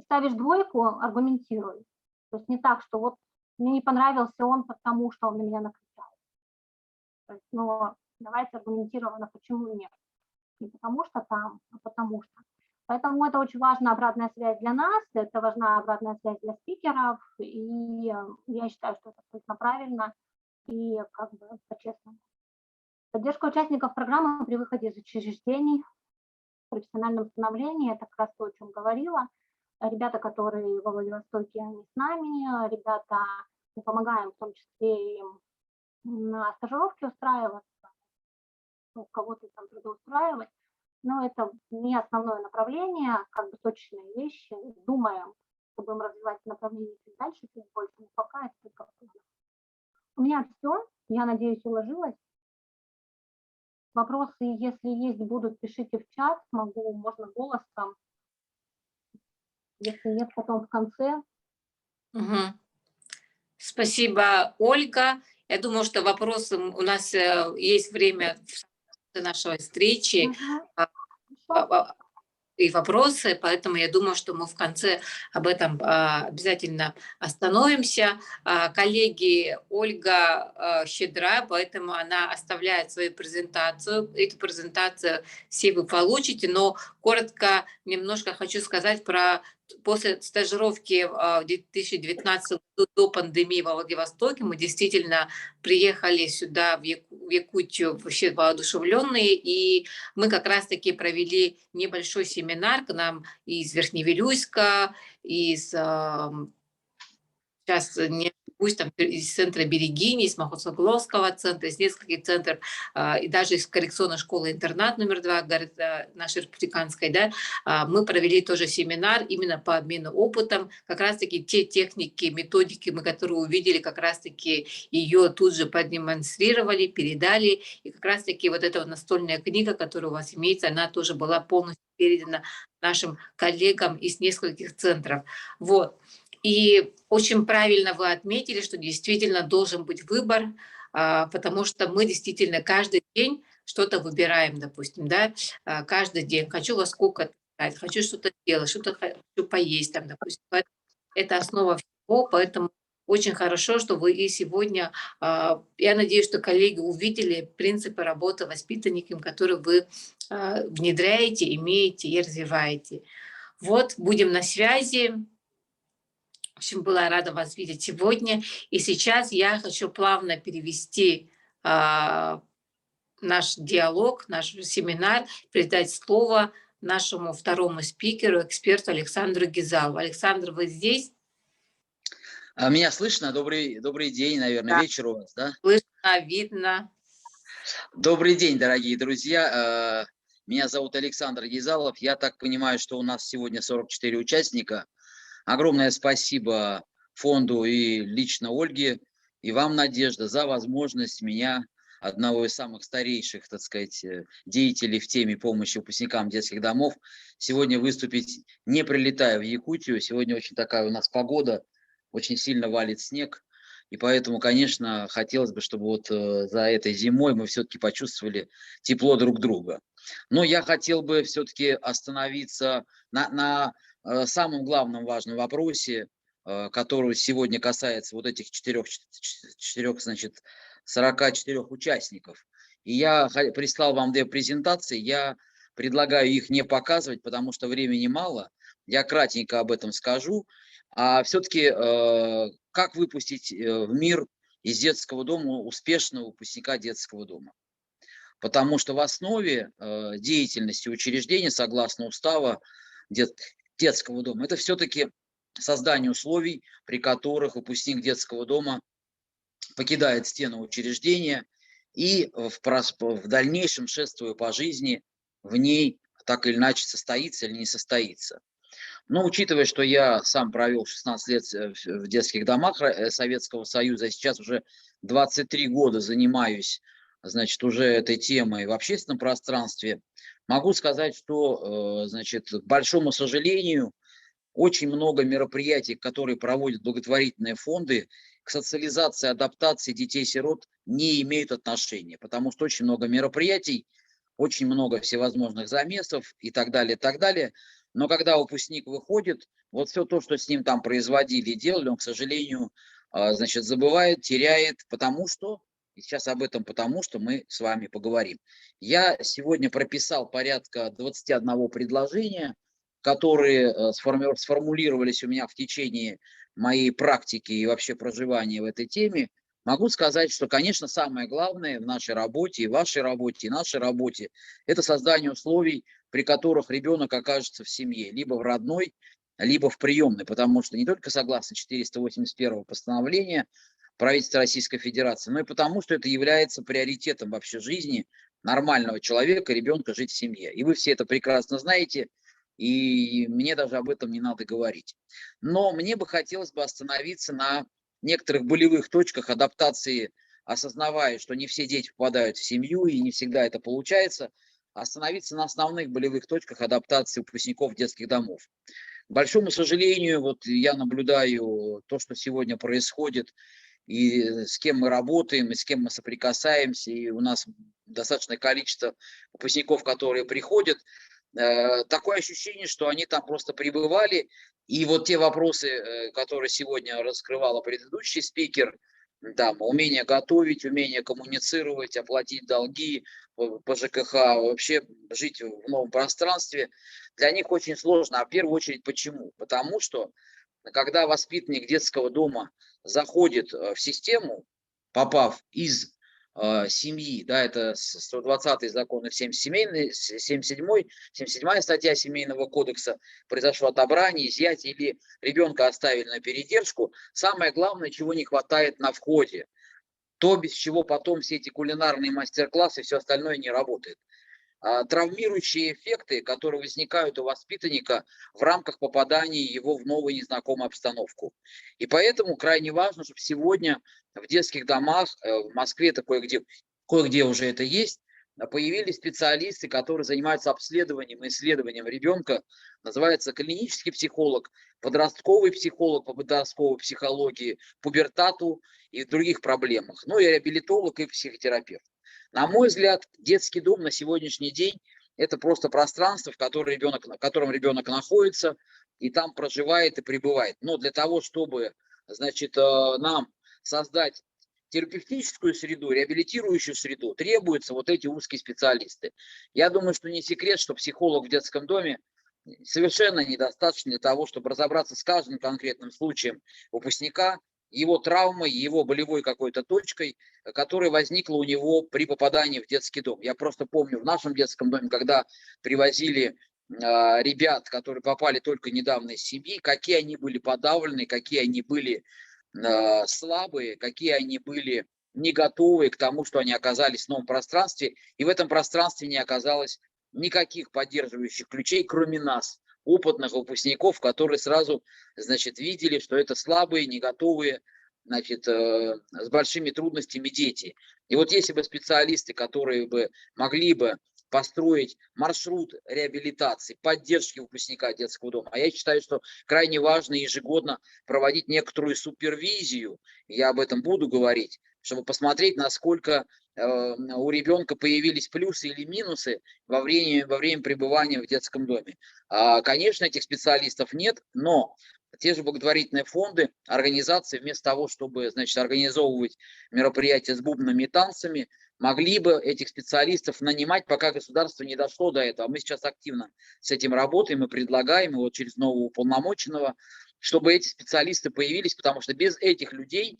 ставишь 2, аргументируй. То есть не так, что вот мне не понравился он, потому что он на меня накричал. То есть, ну, давайте аргументированно, почему нет. Не потому что там, а потому что. Поэтому это очень важна обратная связь для нас, это важна обратная связь для спикеров, и я считаю, что это абсолютно правильно и как бы по-честному. Поддержка участников программы при выходе из учреждений, в профессиональном становлении, это как раз то, о чем говорила. Ребята, которые во Владивостоке, они с нами, ребята, мы помогаем в том числе им на стажировки устраиваться, кого-то там трудоустраивать, но это не основное направление, как бы точные вещи, думаем, чтобы им развивать направление чуть дальше, чуть больше, но пока это только планы. У меня все, я надеюсь, уложилась. Вопросы, если есть, будут, пишите в чат, можно голосом. Если нет, потом в конце.
Угу. Спасибо, Ольга. Я думаю, что вопросы у нас есть время нашей встречи. И вопросы, поэтому я думаю, что мы в конце об этом обязательно остановимся. Коллеги, Ольга щедра, поэтому она оставляет свою презентацию. Эту презентацию все вы получите, но коротко немножко хочу сказать про после стажировки в 2019 году до пандемии во Владивостоке. Мы действительно приехали сюда, в Якутию, вообще воодушевленные, и мы как раз-таки провели небольшой семинар к нам из Верхневилюйска, из сейчас не пусть там из центра Берегини, из Махосогловского центра, из нескольких центров, и даже из коррекционной школы-интернат номер 2 города нашей республиканской, да, мы провели тоже семинар именно по обмену опытом, как раз-таки те техники, методики, мы которые увидели, как раз-таки ее тут же продемонстрировали, передали, и как раз-таки вот эта вот настольная книга, которая у вас имеется, она тоже была полностью передана нашим коллегам из нескольких центров. Вот. И очень правильно вы отметили, что действительно должен быть выбор, потому что мы действительно каждый день что-то выбираем, допустим, да, каждый день. Хочу во сколько встать, хочу что-то делать, что-то хочу поесть, там, допустим. Это основа всего, поэтому очень хорошо, что вы и сегодня, я надеюсь, что коллеги увидели принципы работы воспитанниками, которые вы внедряете, имеете и развиваете. Вот, будем на связи. В общем, была рада вас видеть сегодня. И сейчас я хочу плавно перевести наш диалог, наш семинар, передать слово нашему второму спикеру, эксперту Александру Гизалову. Александр, вы здесь?
Меня слышно? Добрый день, наверное,
Да.
вечер у вас, да?
Слышно, видно.
Добрый день, дорогие друзья. Меня зовут Александр Гизалов. Я так понимаю, что у нас сегодня 44 участника. Огромное спасибо фонду и лично Ольге, и вам, Надежда, за возможность меня, одного из самых старейших, так сказать, деятелей в теме помощи выпускникам детских домов, сегодня выступить, не прилетая в Якутию. Сегодня очень такая у нас погода, очень сильно валит снег. И поэтому, конечно, хотелось бы, чтобы вот за этой зимой мы все-таки почувствовали тепло друг друга. Но я хотел бы все-таки остановиться на самом главном важном вопросе, который сегодня касается вот этих 44 участников. И я прислал вам две презентации, я предлагаю их не показывать, потому что времени мало. Я кратенько об этом скажу. А все-таки как выпустить в мир из детского дома успешного выпускника детского дома? Потому что в основе деятельности учреждения, согласно устава детского дома, это все-таки создание условий, при которых выпускник детского дома покидает стены учреждения и в дальнейшем, шествуя по жизни, в ней так или иначе состоится или не состоится. Но учитывая, что я сам провел 16 лет в детских домах Советского Союза, а сейчас уже 23 года занимаюсь, значит, уже этой темой в общественном пространстве, могу сказать, что, значит, к большому сожалению, очень много мероприятий, которые проводят благотворительные фонды, к социализации, адаптации детей-сирот не имеют отношения, потому что очень много мероприятий, очень много всевозможных замесов и так далее, и так далее. Но когда выпускник выходит, вот все то, что с ним там производили и делали, он, к сожалению, значит, забывает, теряет, потому что, и сейчас об этом потому, что мы с вами поговорим. Я сегодня прописал порядка 21 предложения, которые сформулировались у меня в течение моей практики и вообще проживания в этой теме. Могу сказать, что, конечно, самое главное в нашей работе, и вашей работе, и нашей работе, это создание условий, при которых ребенок окажется в семье, либо в родной, либо в приемной, потому что не только согласно 481 постановления правительства Российской Федерации, но и потому, что это является приоритетом вообще жизни нормального человека, ребенка жить в семье. И вы все это прекрасно знаете, и мне даже об этом не надо говорить. Но мне бы хотелось бы остановиться на некоторых болевых точках адаптации, осознавая, что не все дети попадают в семью и не всегда это получается, остановиться на основных болевых точках адаптации выпускников детских домов. К большому сожалению, вот я наблюдаю то, что сегодня происходит, и с кем мы работаем, и с кем мы соприкасаемся, и у нас достаточное количество выпускников, которые приходят, такое ощущение, что они там просто пребывали, и вот те вопросы, которые сегодня раскрывала предыдущий спикер, там, умение готовить, умение коммуницировать, оплатить долги по ЖКХ, вообще жить в новом пространстве, для них очень сложно. А в первую очередь почему? Потому что когда воспитанник детского дома заходит в систему, попав из семьи, да, это 120-й закон и 77-я статья Семейного кодекса, произошло отобрание, изъятие или ребенка оставили на передержку, самое главное, чего не хватает на входе, то, без чего потом все эти кулинарные мастер-классы и все остальное не работает. Травмирующие эффекты, которые возникают у воспитанника в рамках попадания его в новую незнакомую обстановку. И поэтому крайне важно, чтобы сегодня в детских домах, в Москве это кое-где уже это есть, появились специалисты, которые занимаются обследованием и исследованием ребенка. Называется клинический психолог, подростковый психолог по подростковой психологии, пубертату и других проблемах. Ну и реабилитолог и психотерапевт. На мой взгляд, детский дом на сегодняшний день – это просто пространство, в котором ребенок находится, и там проживает и пребывает. Но для того, чтобы, значит, нам создать терапевтическую среду, реабилитирующую среду, требуются вот эти узкие специалисты. Я думаю, что не секрет, что психолог в детском доме совершенно недостаточно для того, чтобы разобраться с каждым конкретным случаем выпускника, его травмой, его болевой какой-то точкой, которая возникла у него при попадании в детский дом. Я просто помню в нашем детском доме, когда привозили ребят, которые попали только недавно из семьи, какие они были подавлены, какие они были слабые, какие они были не готовы к тому, что они оказались в новом пространстве, и в этом пространстве не оказалось никаких поддерживающих ключей, кроме нас, опытных выпускников, которые сразу, значит, видели, что это слабые, не готовые, значит, с большими трудностями дети. И вот если бы специалисты, которые бы могли бы построить маршрут реабилитации, поддержки выпускника детского дома, а я считаю, что крайне важно ежегодно проводить некоторую супервизию, я об этом буду говорить, чтобы посмотреть, насколько у ребенка появились плюсы или минусы во время пребывания в детском доме. Конечно, этих специалистов нет, но те же благотворительные фонды, организации, вместо того, чтобы, значит, организовывать мероприятия с бубнами и танцами, могли бы этих специалистов нанимать, пока государство не дошло до этого. Мы сейчас активно с этим работаем и предлагаем, и вот через нового уполномоченного, чтобы эти специалисты появились, потому что без этих людей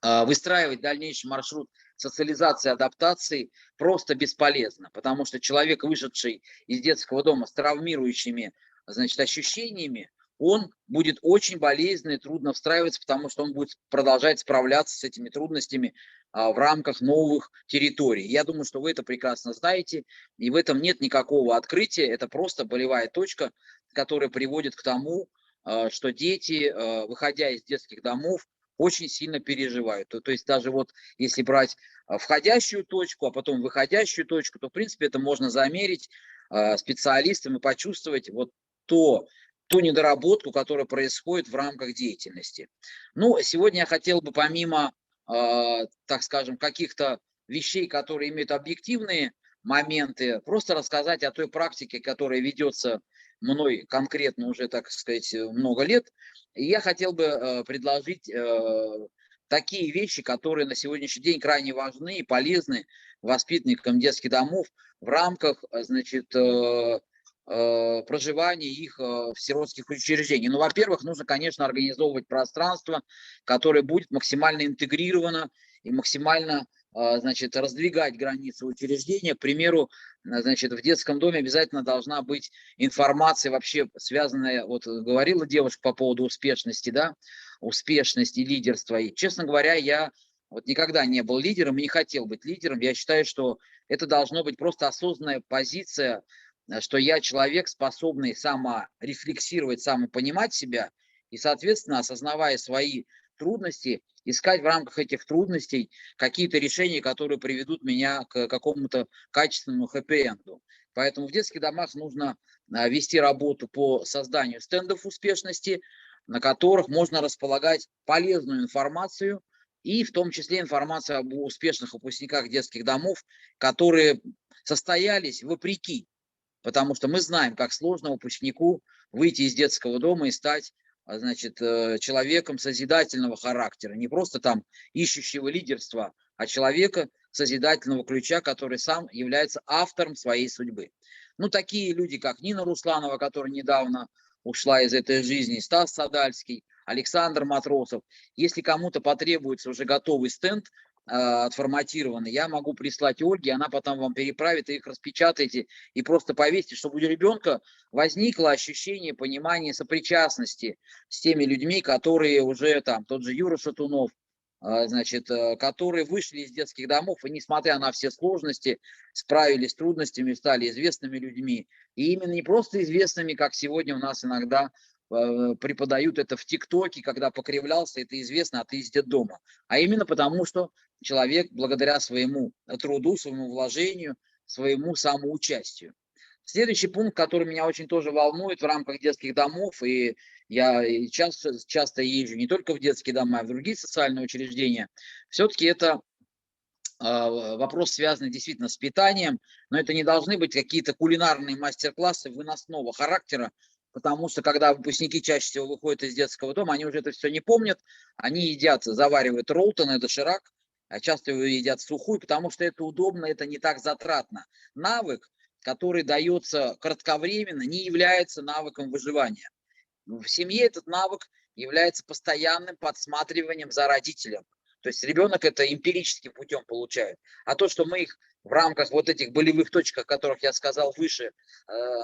выстраивать дальнейший маршрут социализации, адаптации просто бесполезно, потому что человек, вышедший из детского дома с травмирующими, значит, ощущениями, он будет очень болезненно и трудно встраиваться, потому что он будет продолжать справляться с этими трудностями в рамках новых территорий. Я думаю, что вы это прекрасно знаете, и в этом нет никакого открытия, это просто болевая точка, которая приводит к тому, что дети, выходя из детских домов, очень сильно переживают. То есть даже вот если брать входящую точку, а потом выходящую точку, то в принципе это можно замерить специалистам и почувствовать вот ту недоработку, которая происходит в рамках деятельности. Ну, сегодня я хотел бы помимо, так скажем, каких-то вещей, которые имеют объективные моменты, просто рассказать о той практике, которая ведется мной конкретно уже, так сказать, много лет. И я хотел бы предложить такие вещи, которые на сегодняшний день крайне важны и полезны воспитанникам детских домов в рамках, значит, проживания их в сиротских учреждениях. Ну, во-первых, нужно, конечно, организовывать пространство, которое будет максимально интегрировано и максимально, значит, раздвигать границы учреждения. К примеру, значит, в детском доме обязательно должна быть информация вообще связанная, вот говорила девушка по поводу успешности, да, успешности, лидерства. И, честно говоря, я вот никогда не был лидером и не хотел быть лидером. Я считаю, что это должно быть просто осознанная позиция, что я человек, способный саморефлексировать, самопонимать себя и, соответственно, осознавая свои трудности, искать в рамках этих трудностей какие-то решения, которые приведут меня к какому-то качественному хэппи-энду. Поэтому в детских домах нужно вести работу по созданию стендов успешности, на которых можно располагать полезную информацию, и в том числе информацию об успешных выпускниках детских домов, которые состоялись вопреки. Потому что мы знаем, как сложно выпускнику выйти из детского дома и стать, значит, человеком созидательного характера. Не просто там ищущего лидерства, а человека созидательного ключа, который сам является автором своей судьбы. Ну, такие люди, как Нина Русланова, которая недавно ушла из этой жизни, Стас Садальский, Александр Матросов. Если кому-то потребуется уже готовый стенд отформатированы, я могу прислать Ольге, она потом вам переправит, и их распечатаете и просто повесьте, чтобы у ребенка возникло ощущение понимания сопричастности с теми людьми, которые уже там, тот же Юра Шатунов, значит, которые вышли из детских домов и, несмотря на все сложности, справились с трудностями, стали известными людьми. И именно не просто известными, как сегодня у нас иногда преподают это в ТикТоке, когда покривлялся, это известно, а ты из детдома. А именно потому, что человек благодаря своему труду, своему вложению, своему самоучастию. Следующий пункт, который меня очень тоже волнует в рамках детских домов, и я часто езжу не только в детские дома, а в другие социальные учреждения, все-таки это вопрос, связанный действительно с питанием, но это не должны быть какие-то кулинарные мастер-классы выносного характера, потому что когда выпускники чаще всего выходят из детского дома, они уже это все не помнят, они едят, заваривают роллтон и доширак, а часто его едят сухую, потому что это удобно, это не так затратно. Навык, который дается кратковременно, не является навыком выживания. В семье этот навык является постоянным подсматриванием за родителем. То есть ребенок это эмпирическим путем получает. А то, что мы их в рамках вот этих болевых точек, о которых я сказал выше,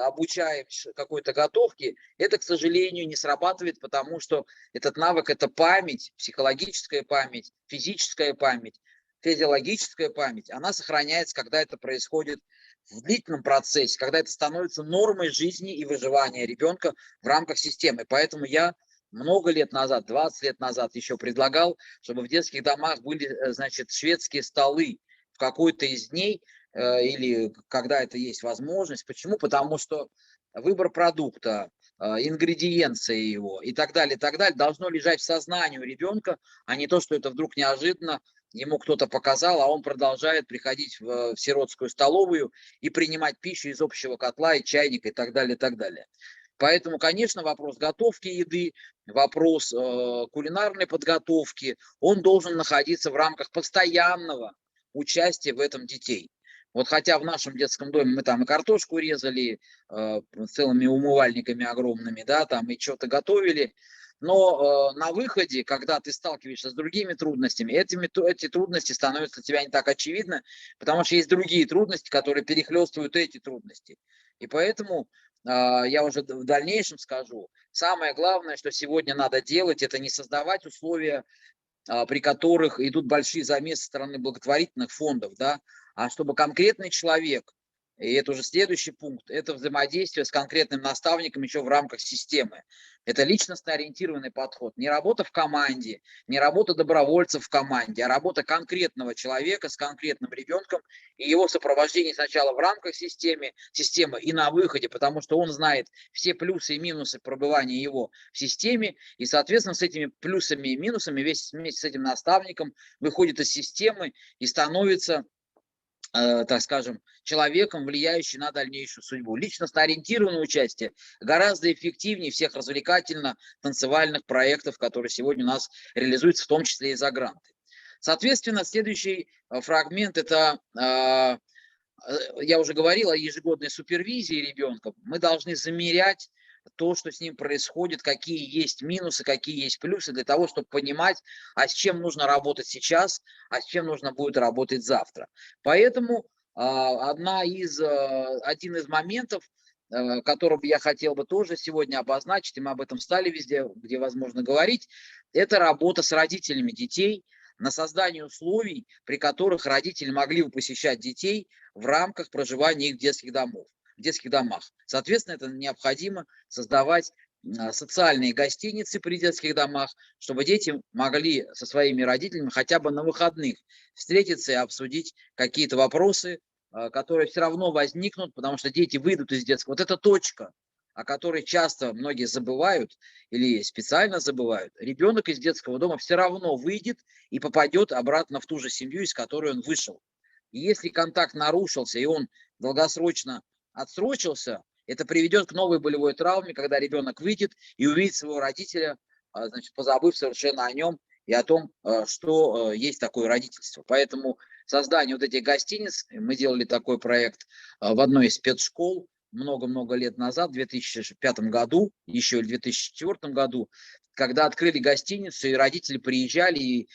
обучаем какой-то готовке, это, к сожалению, не срабатывает, потому что этот навык – это память, психологическая память, физическая память, физиологическая память. Она сохраняется, когда это происходит в длительном процессе, когда это становится нормой жизни и выживания ребенка в рамках системы. Поэтому я много лет назад, 20 лет назад еще предлагал, чтобы в детских домах были, значит, шведские столы в какой-то из дней или когда это есть возможность. Почему? Потому что выбор продукта, ингредиенции его и так далее должно лежать в сознании у ребенка, а не то, что это вдруг неожиданно ему кто-то показал, а он продолжает приходить в сиротскую столовую и принимать пищу из общего котла и чайника и так далее, и так далее. Поэтому, конечно, вопрос готовки еды, вопрос кулинарной подготовки, он должен находиться в рамках постоянного участия в этом детей. Вот хотя в нашем детском доме мы там и картошку резали целыми умывальниками огромными, да, там и что-то готовили, но на выходе, когда ты сталкиваешься с другими трудностями, эти трудности становятся для тебя не так очевидны, потому что есть другие трудности, которые перехлестывают эти трудности. И поэтому я уже в дальнейшем скажу, самое главное, что сегодня надо делать, это не создавать условия, при которых идут большие замесы со стороны благотворительных фондов, да, а чтобы конкретный человек, и это уже следующий пункт, это взаимодействие с конкретным наставником еще в рамках системы. Это личностно ориентированный подход. Не работа в команде, не работа добровольцев в команде, а работа конкретного человека с конкретным ребенком и его сопровождение сначала в рамках системы и на выходе, потому что он знает все плюсы и минусы пребывания его в системе, и, соответственно, с этими плюсами и минусами вместе с этим наставником выходит из системы и становится, так скажем, человеком, влияющим на дальнейшую судьбу. Личностно ориентированное участие гораздо эффективнее всех развлекательно-танцевальных проектов, которые сегодня у нас реализуются, в том числе и за гранты. Соответственно, следующий фрагмент – это, я уже говорил о ежегодной супервизии ребенка. Мы должны замерять то, что с ним происходит, какие есть минусы, какие есть плюсы, для того, чтобы понимать, а с чем нужно работать сейчас, а с чем нужно будет работать завтра. Поэтому один из моментов, который я хотел бы тоже сегодня обозначить, и мы об этом стали везде, где возможно говорить, это работа с родителями детей на создание условий, при которых родители могли бы посещать детей в рамках проживания их детских домах. Соответственно, это необходимо создавать социальные гостиницы при детских домах, чтобы дети могли со своими родителями хотя бы на выходных встретиться и обсудить какие-то вопросы, которые все равно возникнут, потому что дети выйдут из детского. Вот эта точка, о которой часто многие забывают или специально забывают, ребенок из детского дома все равно выйдет и попадет обратно в ту же семью, из которой он вышел. И если контакт нарушился, и он долгосрочно отсрочился, это приведет к новой болевой травме, когда ребенок выйдет и увидит своего родителя, значит, позабыв совершенно о нем и о том, что есть такое родительство. Поэтому создание вот этих гостиниц, мы делали такой проект в одной из спецшкол, много-много лет назад, в 2005 году, еще в 2004 году, когда открыли гостиницу, и родители приезжали, и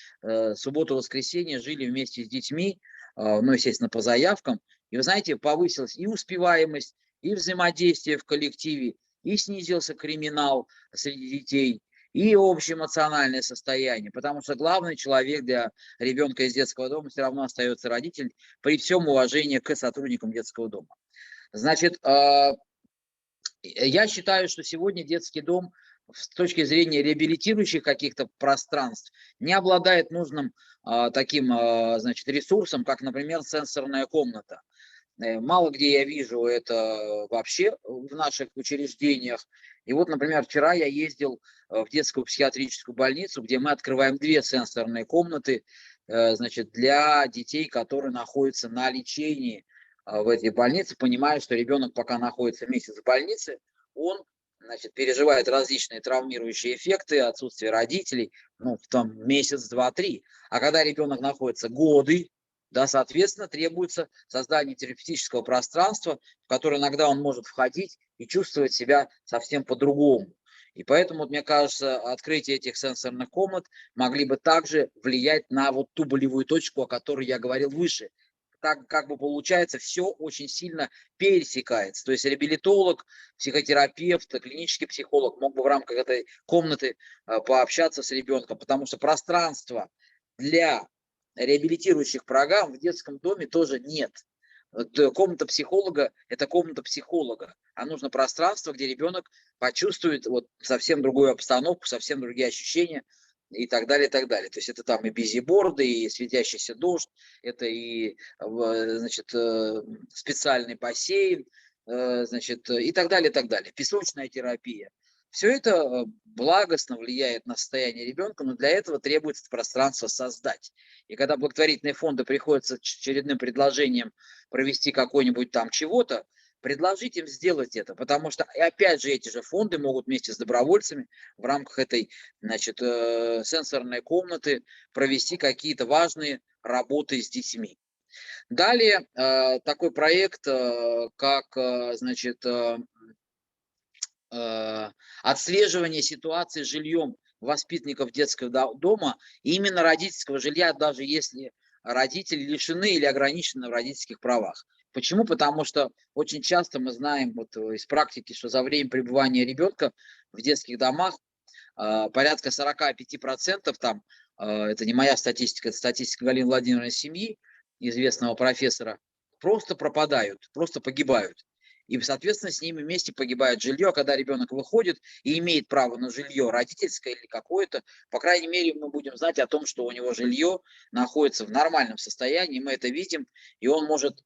субботу-воскресенье жили вместе с детьми, ну, естественно, по заявкам. И вы знаете, повысилась и успеваемость, и взаимодействие в коллективе, и снизился криминал среди детей, и общее эмоциональное состояние, потому что главный человек для ребенка из детского дома все равно остается родитель, при всем уважении к сотрудникам детского дома. Значит, я считаю, что сегодня детский дом с точки зрения реабилитирующих каких-то пространств не обладает нужным таким, значит, ресурсом, как, например, сенсорная комната. Мало где я вижу это вообще в наших учреждениях. И вот, например, вчера я ездил в детскую психиатрическую больницу, где мы открываем 2 сенсорные комнаты, значит, для детей, которые находятся на лечении в этой больнице, понимая, что ребенок, пока находится месяц в больнице, он, значит, переживает различные травмирующие эффекты, отсутствие родителей, ну, там месяц, 2, 3. А когда ребенок находится годы, да, соответственно, требуется создание терапевтического пространства, в которое иногда он может входить и чувствовать себя совсем по-другому. И поэтому, вот, мне кажется, открытие этих сенсорных комнат могли бы также влиять на вот ту болевую точку, о которой я говорил выше. Так как бы получается, все очень сильно пересекается. То есть реабилитолог, психотерапевт, клинический психолог мог бы в рамках этой комнаты пообщаться с ребенком, потому что пространства для реабилитирующих программ в детском доме тоже нет. Комната психолога – это комната психолога, а нужно пространство, где ребенок почувствует вот совсем другую обстановку, совсем другие ощущения и так далее, и так далее. То есть это там и бизиборды, и светящийся дождь, это и, значит, специальный бассейн, значит, и так далее, и так далее. Песочная терапия. Все это благостно влияет на состояние ребенка, но для этого требуется пространство создать. И когда благотворительные фонды приходят с очередным предложением провести какой-нибудь там чего-то, предложить им сделать это, потому что, и опять же, эти же фонды могут вместе с добровольцами в рамках этой, значит, сенсорной комнаты провести какие-то важные работы с детьми. Далее такой проект, как, значит, отслеживание ситуации с жильем воспитанников детского дома, и именно родительского жилья, даже если родители лишены или ограничены в родительских правах. Почему? Потому что очень часто мы знаем вот из практики, что за время пребывания ребенка в детских домах порядка 45% там, это не моя статистика, это статистика Галины Владимировны семьи, известного профессора, просто пропадают, просто погибают. И, соответственно, с ними вместе погибает жилье. Когда ребенок выходит и имеет право на жилье родительское или какое-то, по крайней мере, мы будем знать о том, что у него жилье находится в нормальном состоянии, мы это видим, и он может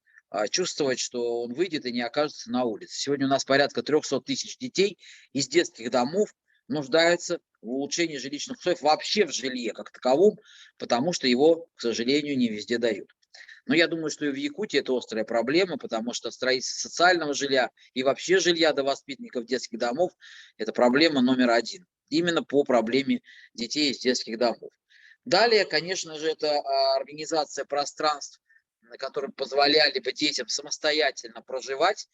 чувствовать, что он выйдет и не окажется на улице. Сегодня у нас порядка 300 тысяч детей из детских домов нуждаются в улучшении жилищных условий, вообще в жилье как таковом, потому что его, к сожалению, не везде дают. Но я думаю, что и в Якутии это острая проблема, потому что строительство социального жилья и вообще жилья для воспитанников детских домов – это проблема номер 1. Именно по проблеме детей из детских домов. Далее, конечно же, это организация пространств, которые позволяли бы детям самостоятельно проживать.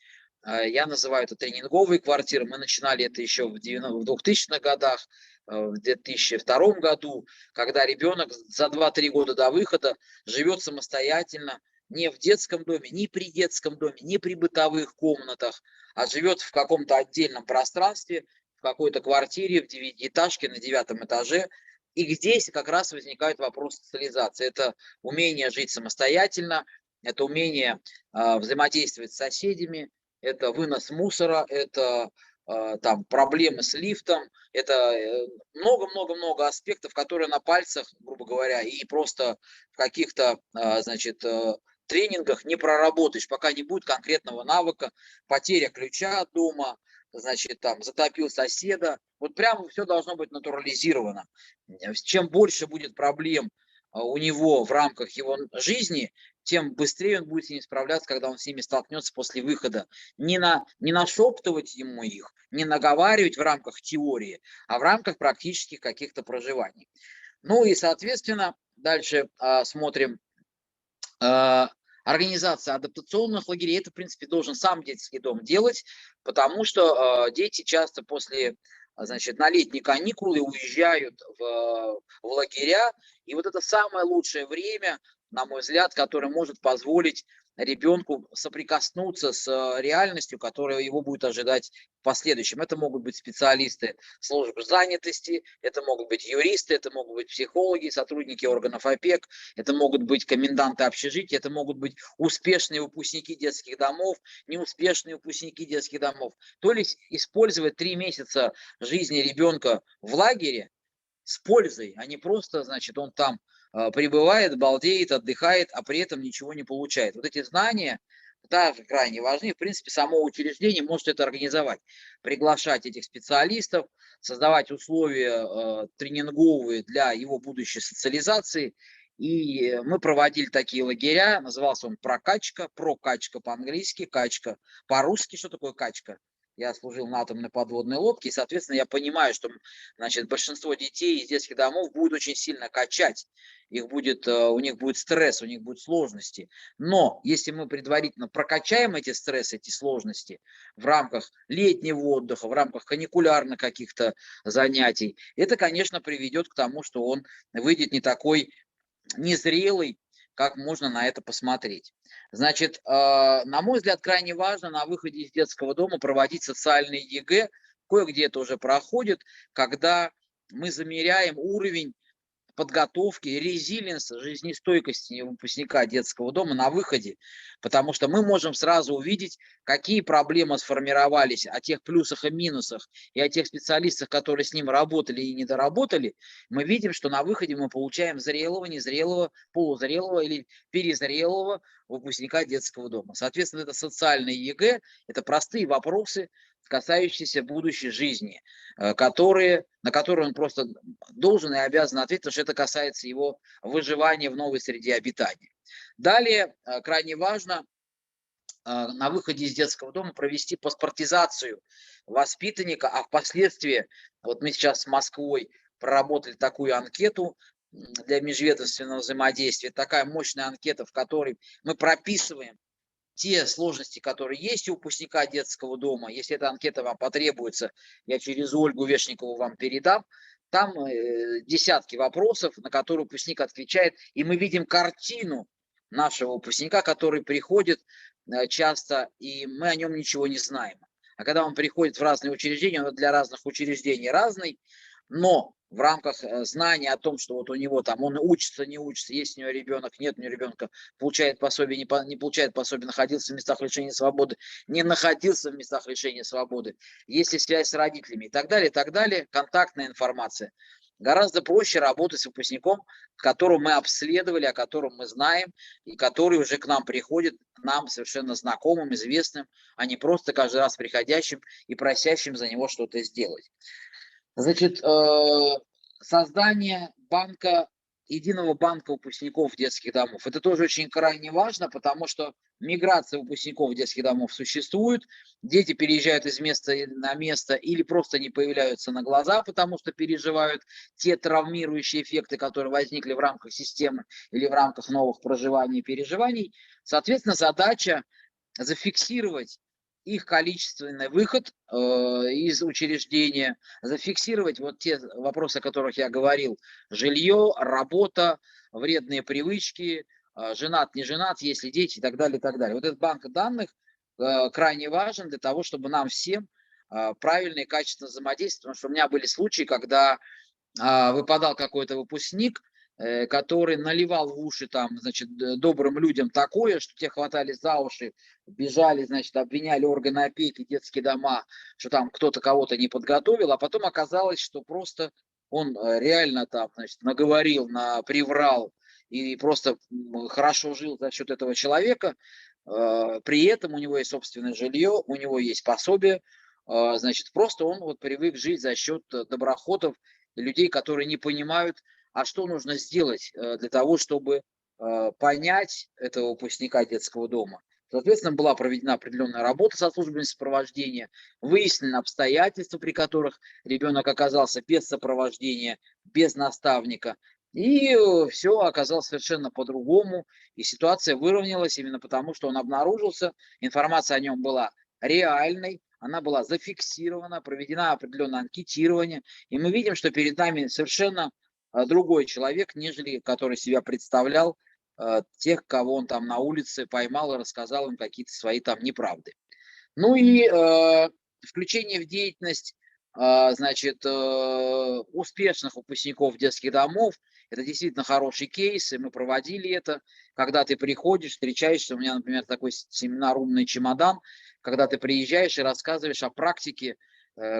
Я называю это тренинговые квартиры. Мы начинали это еще в 2000-х годах, в 2002 году, когда ребенок за 2-3 года до выхода живет самостоятельно, не в детском доме, не при детском доме, не при бытовых комнатах, а живет в каком-то отдельном пространстве, в какой-то квартире, в 9-этажке на 9 этаже. И здесь как раз возникает вопрос социализации. Это умение жить самостоятельно, это умение взаимодействовать с соседями, это вынос мусора, это там проблемы с лифтом, это много-много-много аспектов, которые на пальцах, грубо говоря, и просто в каких-то, значит, тренингах не проработаешь, пока не будет конкретного навыка, потеря ключа от дома, значит, там, затопил соседа. Вот прямо все должно быть натурализировано. Чем больше будет проблем у него в рамках его жизни, тем быстрее он будет с ними справляться, когда он с ними столкнется после выхода. Не нашептывать ему их, не наговаривать в рамках теории, а в рамках практических каких-то проживаний. Ну и, соответственно, дальше смотрим организация адаптационных лагерей, это, в принципе, должен сам детский дом делать, потому что дети часто после, значит, на летние каникулы уезжают в лагеря, и вот это самое лучшее время, на мой взгляд, которое может позволить ребенку соприкоснуться с реальностью, которая его будет ожидать в последующем. Это могут быть специалисты службы занятости, это могут быть юристы, это могут быть психологи, сотрудники органов ОПЕК, это могут быть коменданты общежития, это могут быть успешные выпускники детских домов, неуспешные выпускники детских домов. То есть использовать 3 месяца жизни ребенка в лагере с пользой, а не просто, значит, он там пребывает, балдеет, отдыхает, а при этом ничего не получает. Вот эти знания также крайне важны. В принципе, само учреждение может это организовать. Приглашать этих специалистов, создавать условия тренинговые для его будущей социализации. И мы проводили такие лагеря, назывался он прокачка по-английски, качка по-русски. Что такое качка? Я служил на атомной подводной лодке, и, соответственно, я понимаю, что, значит, большинство детей из детских домов будет очень сильно качать. У них будет стресс, у них будут сложности. Но если мы предварительно прокачаем эти стрессы, эти сложности в рамках летнего отдыха, в рамках каникулярных каких-то занятий, это, конечно, приведет к тому, что он выйдет не такой незрелый, как можно на это посмотреть. Значит, на мой взгляд, крайне важно на выходе из детского дома проводить социальные ЕГЭ. Кое-где это уже проходит, когда мы замеряем уровень подготовки, резилиенс, жизнестойкости выпускника детского дома на выходе, потому что мы можем сразу увидеть, какие проблемы сформировались о тех плюсах и минусах, и о тех специалистах, которые с ним работали и не доработали. Мы видим, что на выходе мы получаем зрелого, незрелого, полузрелого или перезрелого выпускника детского дома. Соответственно, это социальные ЕГЭ, это простые вопросы, касающиеся будущей жизни, на которые он просто должен и обязан ответить, потому что это касается его выживания в новой среде обитания. Далее, крайне важно на выходе из детского дома провести паспортизацию воспитанника, а впоследствии, вот мы сейчас с Москвой проработали такую анкету для межведомственного взаимодействия, такая мощная анкета, в которой мы прописываем те сложности, которые есть у выпускника детского дома. Если эта анкета вам потребуется, я через Ольгу Вешникову вам передам. Там десятки вопросов, на которые выпускник отвечает, и мы видим картину нашего выпускника, который приходит часто, и мы о нем ничего не знаем. А когда он приходит в разные учреждения, он для разных учреждений разный, но в рамках знания о том, что вот у него там он учится, не учится, есть у него ребенок, нет у него ребенка, получает пособие, не получает пособие, находился в местах лишения свободы, не находился в местах лишения свободы, есть ли связь с родителями и так далее, контактная информация. Гораздо проще работать с выпускником, которого мы обследовали, о котором мы знаем, и который уже к нам приходит, нам совершенно знакомым, известным, а не просто каждый раз приходящим и просящим за него что-то сделать. Значит, создание единого банка выпускников детских домов. Это тоже очень крайне важно, потому что миграция выпускников детских домов существует. Дети переезжают из места на место или просто не появляются на глаза, потому что переживают те травмирующие эффекты, которые возникли в рамках системы или в рамках новых проживаний и переживаний. Соответственно, задача зафиксировать их количественный выход из учреждения, зафиксировать вот те вопросы, о которых я говорил: жилье, работа, вредные привычки, женат, не женат, есть ли дети и так далее, и так далее. Вот этот банк данных крайне важен для того, чтобы нам всем правильно и качественно взаимодействовать, потому что у меня были случаи, когда выпадал какой-то выпускник, который наливал в уши там, значит, добрым людям такое, что те хватались за уши, бежали, значит, обвиняли органы опеки, детские дома, что там кто-то кого-то не подготовил, а потом оказалось, что просто он реально там, значит, наговорил, приврал и просто хорошо жил за счет этого человека. При этом у него есть собственное жилье, у него есть пособие, значит, просто он вот привык жить за счет доброхотов, людей, которые не понимают, а что нужно сделать для того, чтобы понять этого выпускника детского дома. Соответственно, была проведена определенная работа со службами сопровождения, выяснены обстоятельства, при которых ребенок оказался без сопровождения, без наставника. И все оказалось совершенно по-другому, и ситуация выровнялась именно потому, что он обнаружился, информация о нем была реальной, она была зафиксирована, проведено определенное анкетирование, и мы видим, что перед нами совершенно другой человек, нежели который себя представлял, тех, кого он там на улице поймал и рассказал им какие-то свои там неправды. Ну и включение в деятельность, значит, успешных выпускников детских домов, это действительно хороший кейс, и мы проводили это. Когда ты приходишь, встречаешься, у меня, например, такой семинар «Умный чемодан», когда ты приезжаешь и рассказываешь о практике,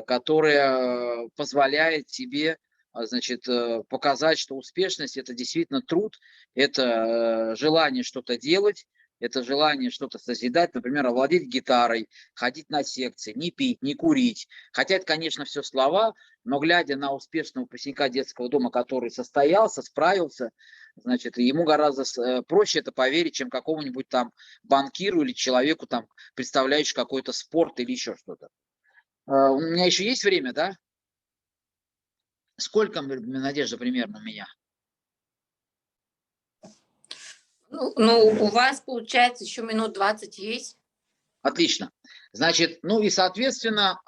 которая позволяет тебе, значит, показать, что успешность – это действительно труд, это желание что-то делать, это желание что-то созидать, например, овладеть гитарой, ходить на секции, не пить, не курить. Хотя это, конечно, все слова, но глядя на успешного выпускника детского дома, который состоялся, справился, значит, ему гораздо проще это поверить, чем какому-нибудь там банкиру или человеку, там, представляющему какой-то спорт или еще что-то. У меня еще есть время, да? Сколько, Надежда, примерно у меня?
Ну, у вас, получается, еще минут 20 есть.
Отлично. Значит, ну и, соответственно,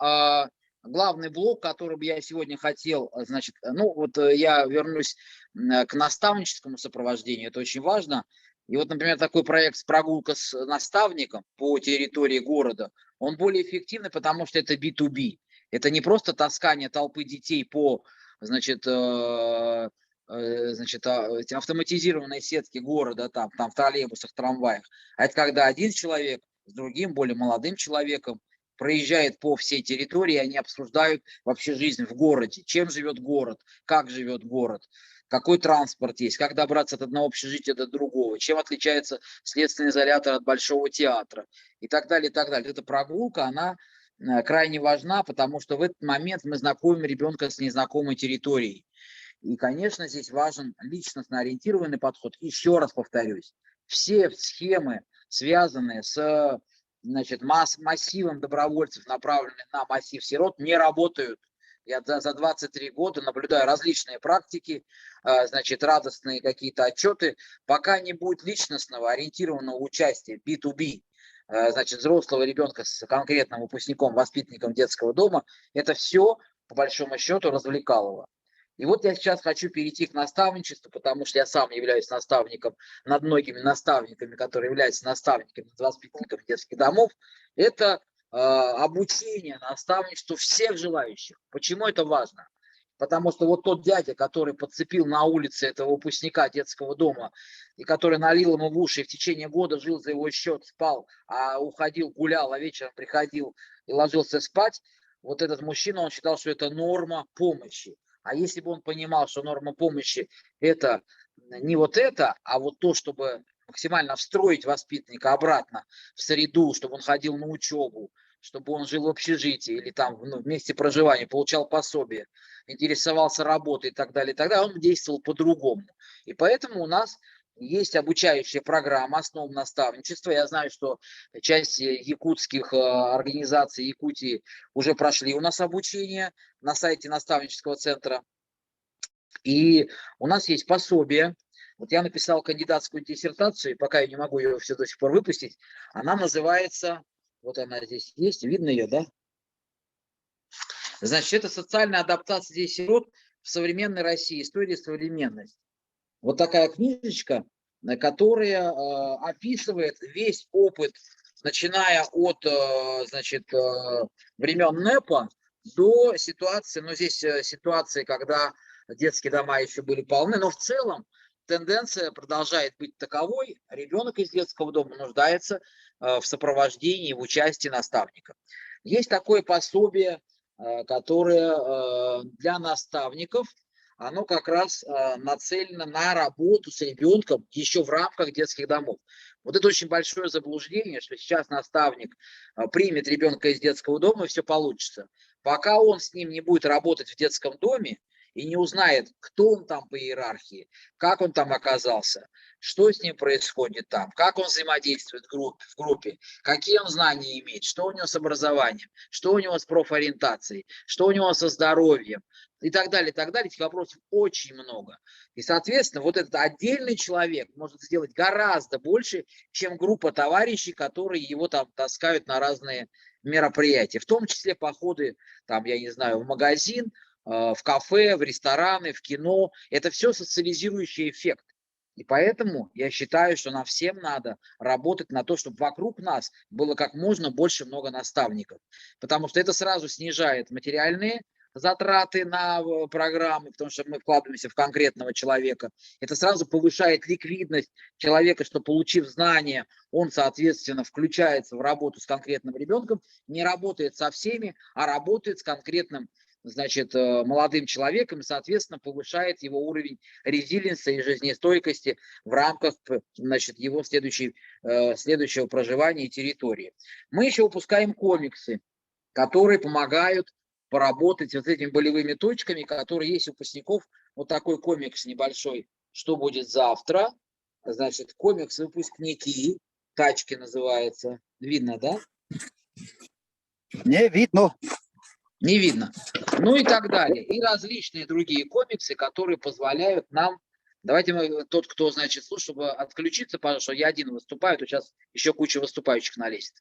главный блок, который бы я сегодня хотел, значит, ну вот я вернусь к наставническому сопровождению, это очень важно. И вот, например, такой проект «Прогулка с наставником» по территории города, он более эффективный, потому что это B2B. Это не просто таскание толпы детей по, значит, эти автоматизированные сетки города, там в троллейбусах, трамваях, а это когда один человек с другим, более молодым человеком проезжает по всей территории, они обсуждают вообще жизнь в городе, чем живет город, как живет город, какой транспорт есть, как добраться от одного общежития до другого, чем отличается следственный изолятор от Большого театра и так далее, и так далее. Эта прогулка, она крайне важна, потому что в этот момент мы знакомим ребенка с незнакомой территорией. И, конечно, здесь важен личностно ориентированный подход. Еще раз повторюсь, все схемы, связанные с, значит, массивом добровольцев, направленных на массив сирот, не работают. Я за 23 года наблюдаю различные практики, значит, радостные какие-то отчеты. Пока не будет личностного ориентированного участия B2B, значит, взрослого ребенка с конкретным выпускником, воспитанником детского дома, это все, по большому счету, развлекалово. И вот я сейчас хочу перейти к наставничеству, потому что я сам являюсь наставником над многими наставниками, которые являются наставниками над воспитанниками детских домов. Это обучение, наставничеству всех желающих. Почему это важно? Потому что вот тот дядя, который подцепил на улице этого выпускника детского дома, и который налил ему в уши, и в течение года жил за его счет, спал, а уходил, гулял, а вечером приходил и ложился спать, вот этот мужчина, он считал, что это норма помощи. А если бы он понимал, что норма помощи – это не вот это, а вот то, чтобы максимально встроить воспитанника обратно в среду, чтобы он ходил на учебу, чтобы он жил в общежитии или там в месте проживания, получал пособие, интересовался работой и так далее, он действовал по-другому. И поэтому у нас есть обучающая программа основ наставничества. Я знаю, что часть якутских организаций Якутии уже прошли у нас обучение на сайте наставнического центра. И у нас есть пособие. Вот я написал кандидатскую диссертацию, пока я не могу ее все до сих пор выпустить. Она называется, вот она здесь есть, видно ее, да? Значит, это социальная адаптация детей-сирот в современной России, история современности. Вот такая книжечка, которая описывает весь опыт, начиная от, значит, времен НЭПа до ситуации, но здесь ситуации, когда детские дома еще были полны, но в целом тенденция продолжает быть таковой. Ребенок из детского дома нуждается в сопровождении, в участии наставника. Есть такое пособие, которое для наставников, оно как раз нацелено на работу с ребенком еще в рамках детских домов. Вот это очень большое заблуждение, что сейчас наставник примет ребенка из детского дома, и все получится. Пока он с ним не будет работать в детском доме и не узнает, кто он там по иерархии, как он там оказался, что с ним происходит там, как он взаимодействует в группе, какие он знания имеет, что у него с образованием, что у него с профориентацией, что у него со здоровьем и так далее, и так далее. Этих вопросов очень много. И, соответственно, вот этот отдельный человек может сделать гораздо больше, чем группа товарищей, которые его там таскают на разные мероприятия, в том числе походы, там, я не знаю, в магазин, в кафе, в рестораны, в кино. Это все социализирующий эффект. И поэтому я считаю, что нам всем надо работать на то, чтобы вокруг нас было как можно больше много наставников. Потому что это сразу снижает материальные затраты на программы, потому что мы вкладываемся в конкретного человека. Это сразу повышает ликвидность человека, что, получив знания, он, соответственно, включается в работу с конкретным ребенком, не работает со всеми, а работает с конкретным, значит, молодым человеком и, соответственно, повышает его уровень резилиенса и жизнестойкости в рамках, значит, его следующего проживания и территории. Мы еще выпускаем комиксы, которые помогают поработать вот этими болевыми точками, которые есть у выпускников. Вот такой комикс небольшой, что будет завтра. Значит, комикс «Выпускники», «Тачки» называется. Видно, да?
Не видно.
Не видно. Ну и так далее. И различные другие комиксы, которые позволяют нам... Давайте мы, тот, кто, значит, слушает, чтобы отключиться, пожалуйста, я один выступаю, то сейчас еще куча выступающих налезет.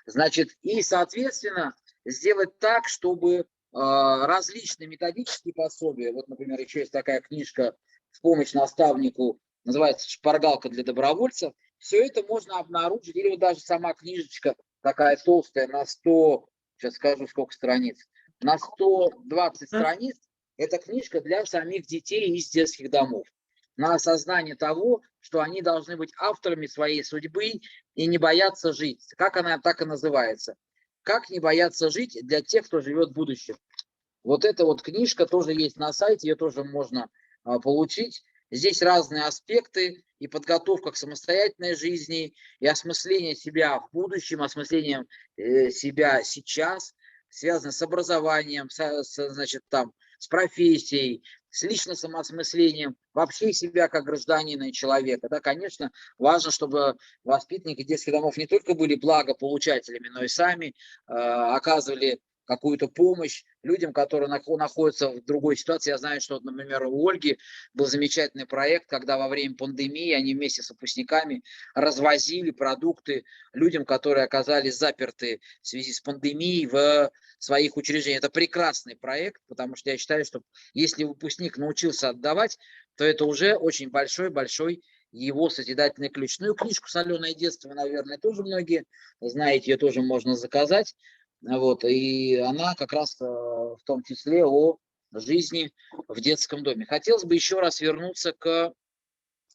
Значит, и, соответственно, сделать так, чтобы различные методические пособия, вот, например, еще есть такая книжка «В помощь наставнику», называется «Шпаргалка для добровольцев», все это можно обнаружить, или вот даже сама книжечка такая толстая на 100, сейчас скажу, сколько страниц, на 120 страниц, это книжка для самих детей из детских домов. На осознание того, что они должны быть авторами своей судьбы и не бояться жить. Как она так и называется. «Как не бояться жить для тех, кто живет в будущем». Вот эта вот книжка тоже есть на сайте, ее тоже можно получить. Здесь разные аспекты и подготовка к самостоятельной жизни, и осмысление себя в будущем, осмысление себя сейчас, связано с образованием, значит, там, с профессией, с личным самоосмыслением, вообще себя как гражданина и человека. Да, конечно, важно, чтобы воспитанники детских домов не только были благополучателями, но и сами оказывали какую-то помощь людям, которые находятся в другой ситуации. Я знаю, что, например, у Ольги был замечательный проект, когда во время пандемии они вместе с выпускниками развозили продукты людям, которые оказались заперты в связи с пандемией в своих учреждениях. Это прекрасный проект, потому что я считаю, что если выпускник научился отдавать, то это уже очень большой его созидательный ключ. Ну и книжку «Соленое детство», вы, наверное, тоже многие знаете, ее тоже можно заказать. Вот, и она как раз в том числе о жизни в детском доме. Хотелось бы еще раз вернуться к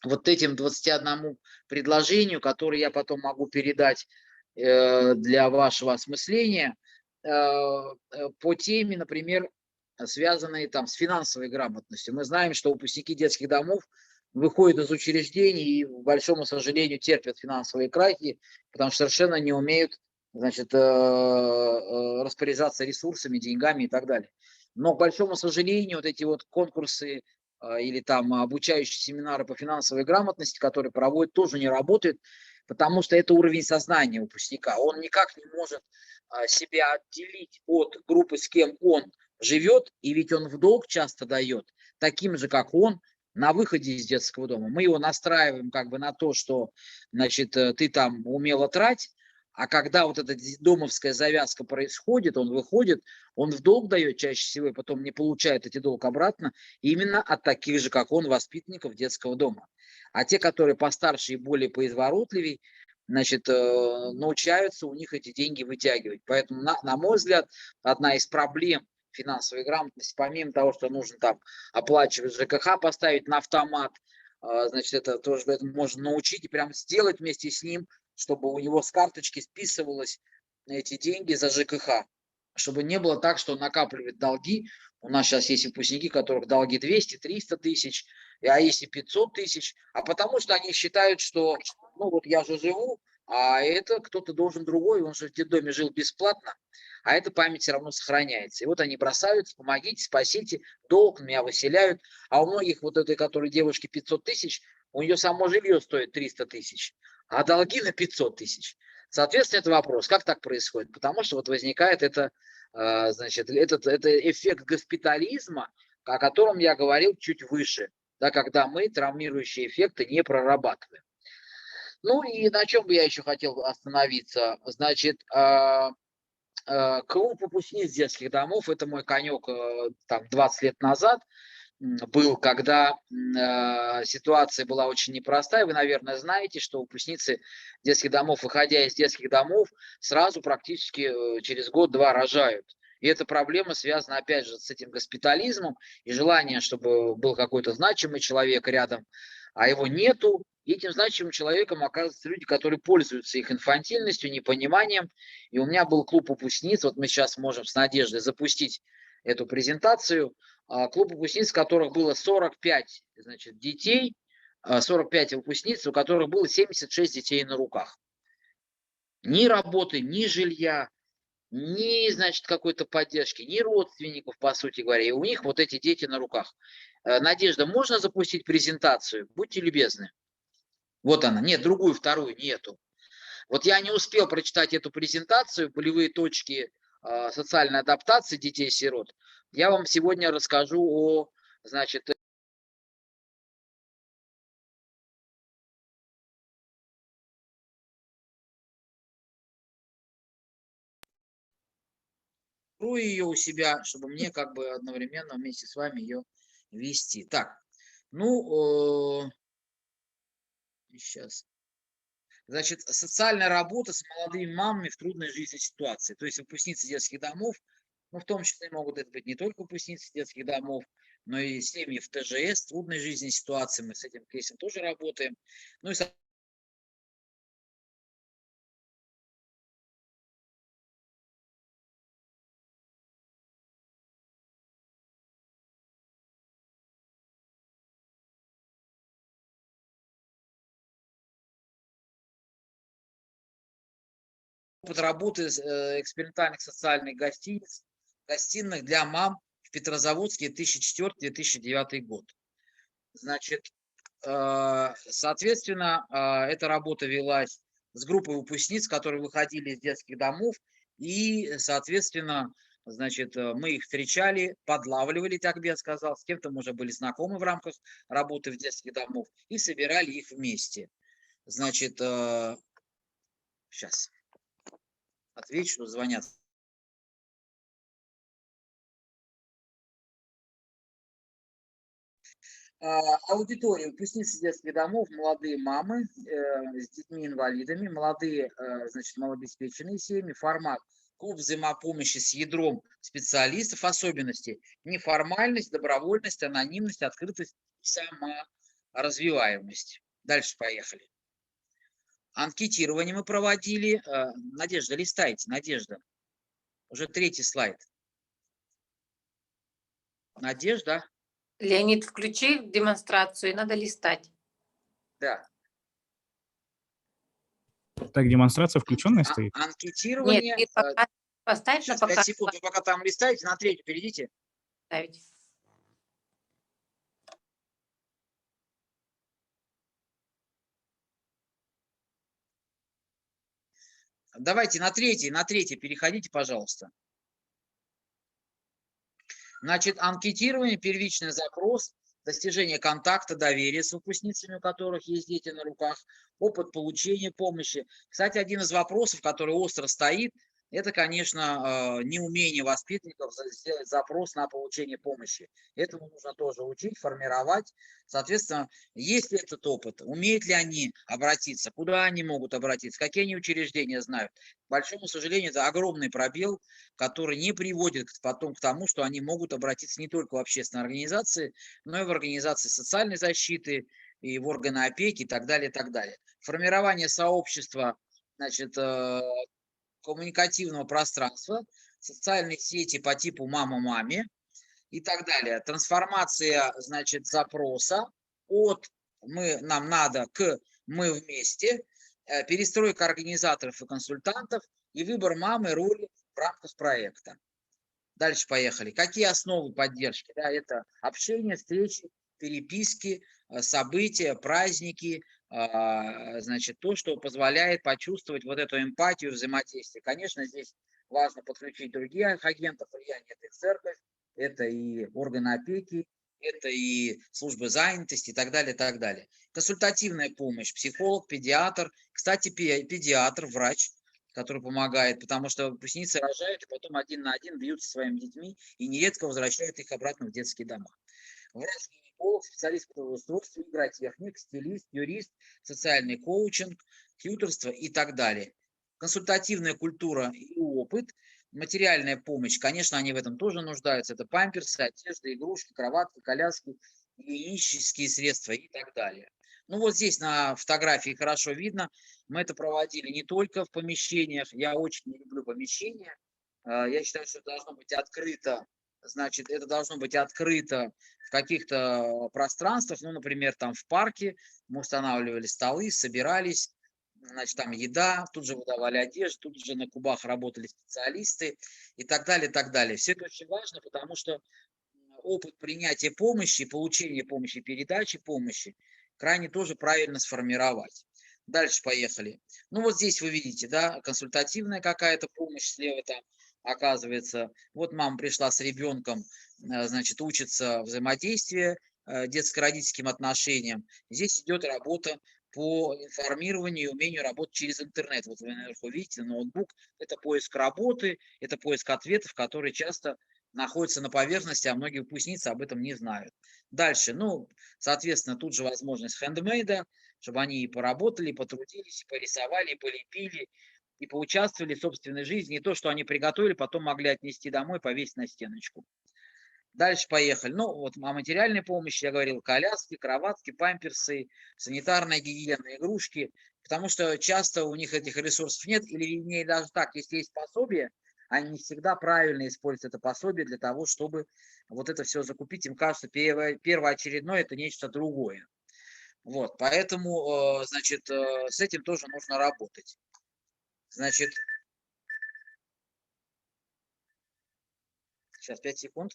вот этим 21 предложению, которые я потом могу передать для вашего осмысления по теме, например, связанные там с финансовой грамотностью. Мы знаем, что выпускники детских домов выходят из учреждений и, к большому сожалению, терпят финансовые крахи, потому что совершенно не умеют, значит, распоряжаться ресурсами, деньгами и так далее. Но, к большому сожалению, вот эти вот конкурсы или там обучающие семинары по финансовой грамотности, которые проводят, тоже не работают, потому что это уровень сознания выпускника. Он никак не может себя отделить от группы, с кем он живет, и ведь он в долг часто дает, таким же, как он, на выходе из детского дома. Мы его настраиваем как бы на то, что, значит, ты там умело трать, а когда вот эта домовская завязка происходит, он выходит, он в долг дает чаще всего, и потом не получает эти долг обратно, именно от таких же, как он, воспитанников детского дома. А те, которые постарше и более поизворотливее, значит, научаются у них эти деньги вытягивать. Поэтому, на мой взгляд, одна из проблем финансовой грамотности, помимо того, что нужно там оплачивать ЖКХ, поставить на автомат, значит, это тоже это можно научить и прям сделать вместе с ним, чтобы у него с карточки списывалось эти деньги за ЖКХ, чтобы не было так, что он накапливает долги. У нас сейчас есть выпускники, у которых долги 200-300 тысяч, а есть и 500 тысяч, а потому что они считают, что, ну вот я же живу, а это кто-то должен другой, он же в детдоме жил бесплатно, а эта память все равно сохраняется. И вот они бросаются, помогите, спасите, долг, меня выселяют. А у многих вот этой, которой девушке 500 тысяч, у нее само жилье стоит 300 тысяч, а долги на 500 тысяч. Соответственно, это вопрос, как так происходит? Потому что вот возникает это, значит, это эффект госпитализма, о котором я говорил чуть выше, да, когда мы травмирующие эффекты не прорабатываем. Ну и на чем бы я еще хотел остановиться? Значит, клуб выпускниц детских домов, это мой конек там 20 лет назад был, когда ситуация была очень непростая. Вы, наверное, знаете, что выпускницы детских домов, выходя из детских домов, сразу практически через год-два рожают. И эта проблема связана, опять же, с этим госпитализмом и желанием, чтобы был какой-то значимый человек рядом, а его нету. И этим значимым человеком оказываются люди, которые пользуются их инфантильностью, непониманием. И у меня был клуб выпускниц, вот мы сейчас можем с Надеждой запустить эту презентацию. Клуб выпускниц, в которых было 45, значит, детей, 45 выпускниц, у которых было 76 детей на руках. Ни работы, ни жилья, ни, значит, какой-то поддержки, ни родственников, по сути говоря. И у них вот эти дети на руках. Надежда, можно запустить презентацию? Будьте любезны. Вот она. Нет, другую, вторую нету. Вот я не успел прочитать эту презентацию, болевые точки социальной адаптации детей-сирот. Я вам сегодня расскажу о, значит, ее у себя, чтобы мне как бы одновременно вместе с вами ее вести. Так, ну, сейчас. Значит, социальная работа с молодыми мамами в трудной жизненной ситуации. То есть выпускницы детских домов, ну, в том числе могут это быть не только выпускницы детских домов, но и семьи в ТЖС, трудной жизненной ситуации. Мы с этим кейсом тоже работаем. Ну и опыт работы экспериментальных социальных гостиных для мам в Петрозаводске 2004-2009 год. Значит, соответственно, эта работа велась с группой выпускниц, которые выходили из детских домов, и, соответственно, значит, мы их встречали, подлавливали, так бы я сказал, с кем-то мы уже были знакомы в рамках работы в детских домов, и собирали их вместе. Значит, сейчас отвечу, что звонят. Аудитория, выпускницы детских домов, молодые мамы с детьми-инвалидами, молодые, значит, малообеспеченные семьи, формат клуб взаимопомощи с ядром специалистов, особенности неформальность, добровольность, анонимность, открытость, саморазвиваемость. Дальше поехали. Анкетирование мы проводили. Надежда, листайте, Надежда. Уже 3-й слайд. Надежда.
Леонид, включи демонстрацию, и надо листать.
Да.
Так, демонстрация включенная стоит?
Анкетирование.
Нет, ты поставь на
5 секунд, вы пока там листаете, на 3-ю перейдите.
поставить.
Давайте на 3-й переходите, пожалуйста. Значит, анкетирование, первичный запрос, достижение контакта, доверия с выпускницами, у которых есть дети на руках, опыт получения помощи. Кстати, один из вопросов, который остро стоит, это, конечно, неумение воспитанников сделать запрос на получение помощи. Этому нужно тоже учить, формировать. Соответственно, есть ли этот опыт, умеют ли они обратиться, куда они могут обратиться, какие они учреждения знают. К большому сожалению, это огромный пробел, который не приводит потом к тому, что они могут обратиться не только в общественные организации, но и в организации социальной защиты, и в органы опеки и так далее, и так далее. Формирование сообщества, значит, коммуникативного пространства, социальные сети по типу «мама-маме» и так далее. Трансформация, значит, запроса от «нам надо» к «мы вместе». перестройка организаторов и консультантов и выбор мамы роли в рамках проекта. Дальше поехали. Какие основы поддержки? Да, это общение, встречи, переписки, события, праздники, значит, то, что позволяет почувствовать вот эту эмпатию, взаимодействие. Конечно, здесь важно подключить других агентов влияния. Это и церковь, это и органы опеки, это и службы занятости и так далее, и так далее. Консультативная помощь, психолог, педиатр. Кстати, педиатр, врач, который помогает, потому что выпускницы рожают и потом один на один бьются со своими детьми и нередко возвращают их обратно в детские дома. Врач-гинеколог, специалист по трудоустройству, игротехник, стилист, юрист, социальный коучинг, тьюторство и так далее. Консультативная культура и опыт, материальная помощь, конечно, они в этом тоже нуждаются. Это памперсы, одежда, игрушки, кроватки, коляски, гигиенические средства и так далее. Ну вот здесь на фотографии хорошо видно. Мы это проводили не только в помещениях. Я очень не люблю помещения. Я считаю, что это должно быть открыто. Значит, это должно быть открыто в каких-то пространствах. Ну, например, там в парке мы устанавливали столы, собирались. Значит, там еда, тут же выдавали одежду, тут же на кубах работали специалисты и так далее, и так далее. Все это очень важно, потому что опыт принятия помощи, получения помощи, передачи помощи крайне тоже правильно сформировать. Дальше поехали. Ну вот здесь вы видите, да, консультативная какая-то помощь слева там оказывается. Вот мама пришла с ребенком, значит, учится взаимодействию, детско-родительским отношениям. Здесь идет работа по информированию и умению работать через интернет. Вот вы наверху видите ноутбук. Это поиск работы, это поиск ответов, которые часто находятся на поверхности, а многие выпускницы об этом не знают. Дальше, ну, соответственно, тут же возможность хендмейда, чтобы они и поработали, и потрудились, и порисовали, и полепили, и поучаствовали в собственной жизни. И то, что они приготовили, потом могли отнести домой, повесить на стеночку. Дальше поехали. Ну, вот о материальной помощи я говорил, коляски, кроватки, памперсы, санитарная гигиена, игрушки, потому что часто у них этих ресурсов нет, или не даже так, если есть пособие, они не всегда правильно используют это пособие для того, чтобы вот это все закупить. Им кажется, первоочередное это нечто другое. Вот, поэтому, значит, с этим тоже нужно работать. Значит, сейчас 5 секунд.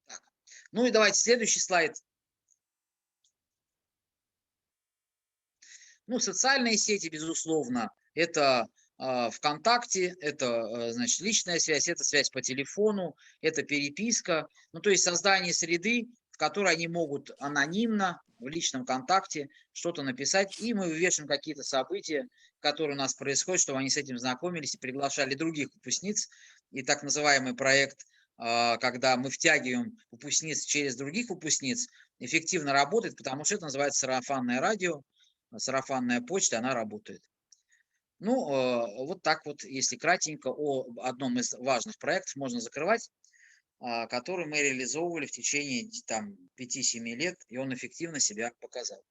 Так. Ну и давайте следующий слайд. Ну, социальные сети, безусловно, это ВКонтакте, это, значит, личная связь, это связь по телефону, это переписка. Ну, то есть создание среды, в которой они могут анонимно, в личном контакте что-то написать, и мы вывешиваем какие-то события, которые у нас происходят, чтобы они с этим знакомились и приглашали других выпускниц. И так называемый проект, когда мы втягиваем выпускниц через других выпускниц, эффективно работает, потому что это называется сарафанное радио, сарафанная почта, она работает. Ну, вот так вот, если кратенько, о одном из важных проектов можно закрывать, который мы реализовывали в течение там 5-7 лет, и он эффективно себя показал.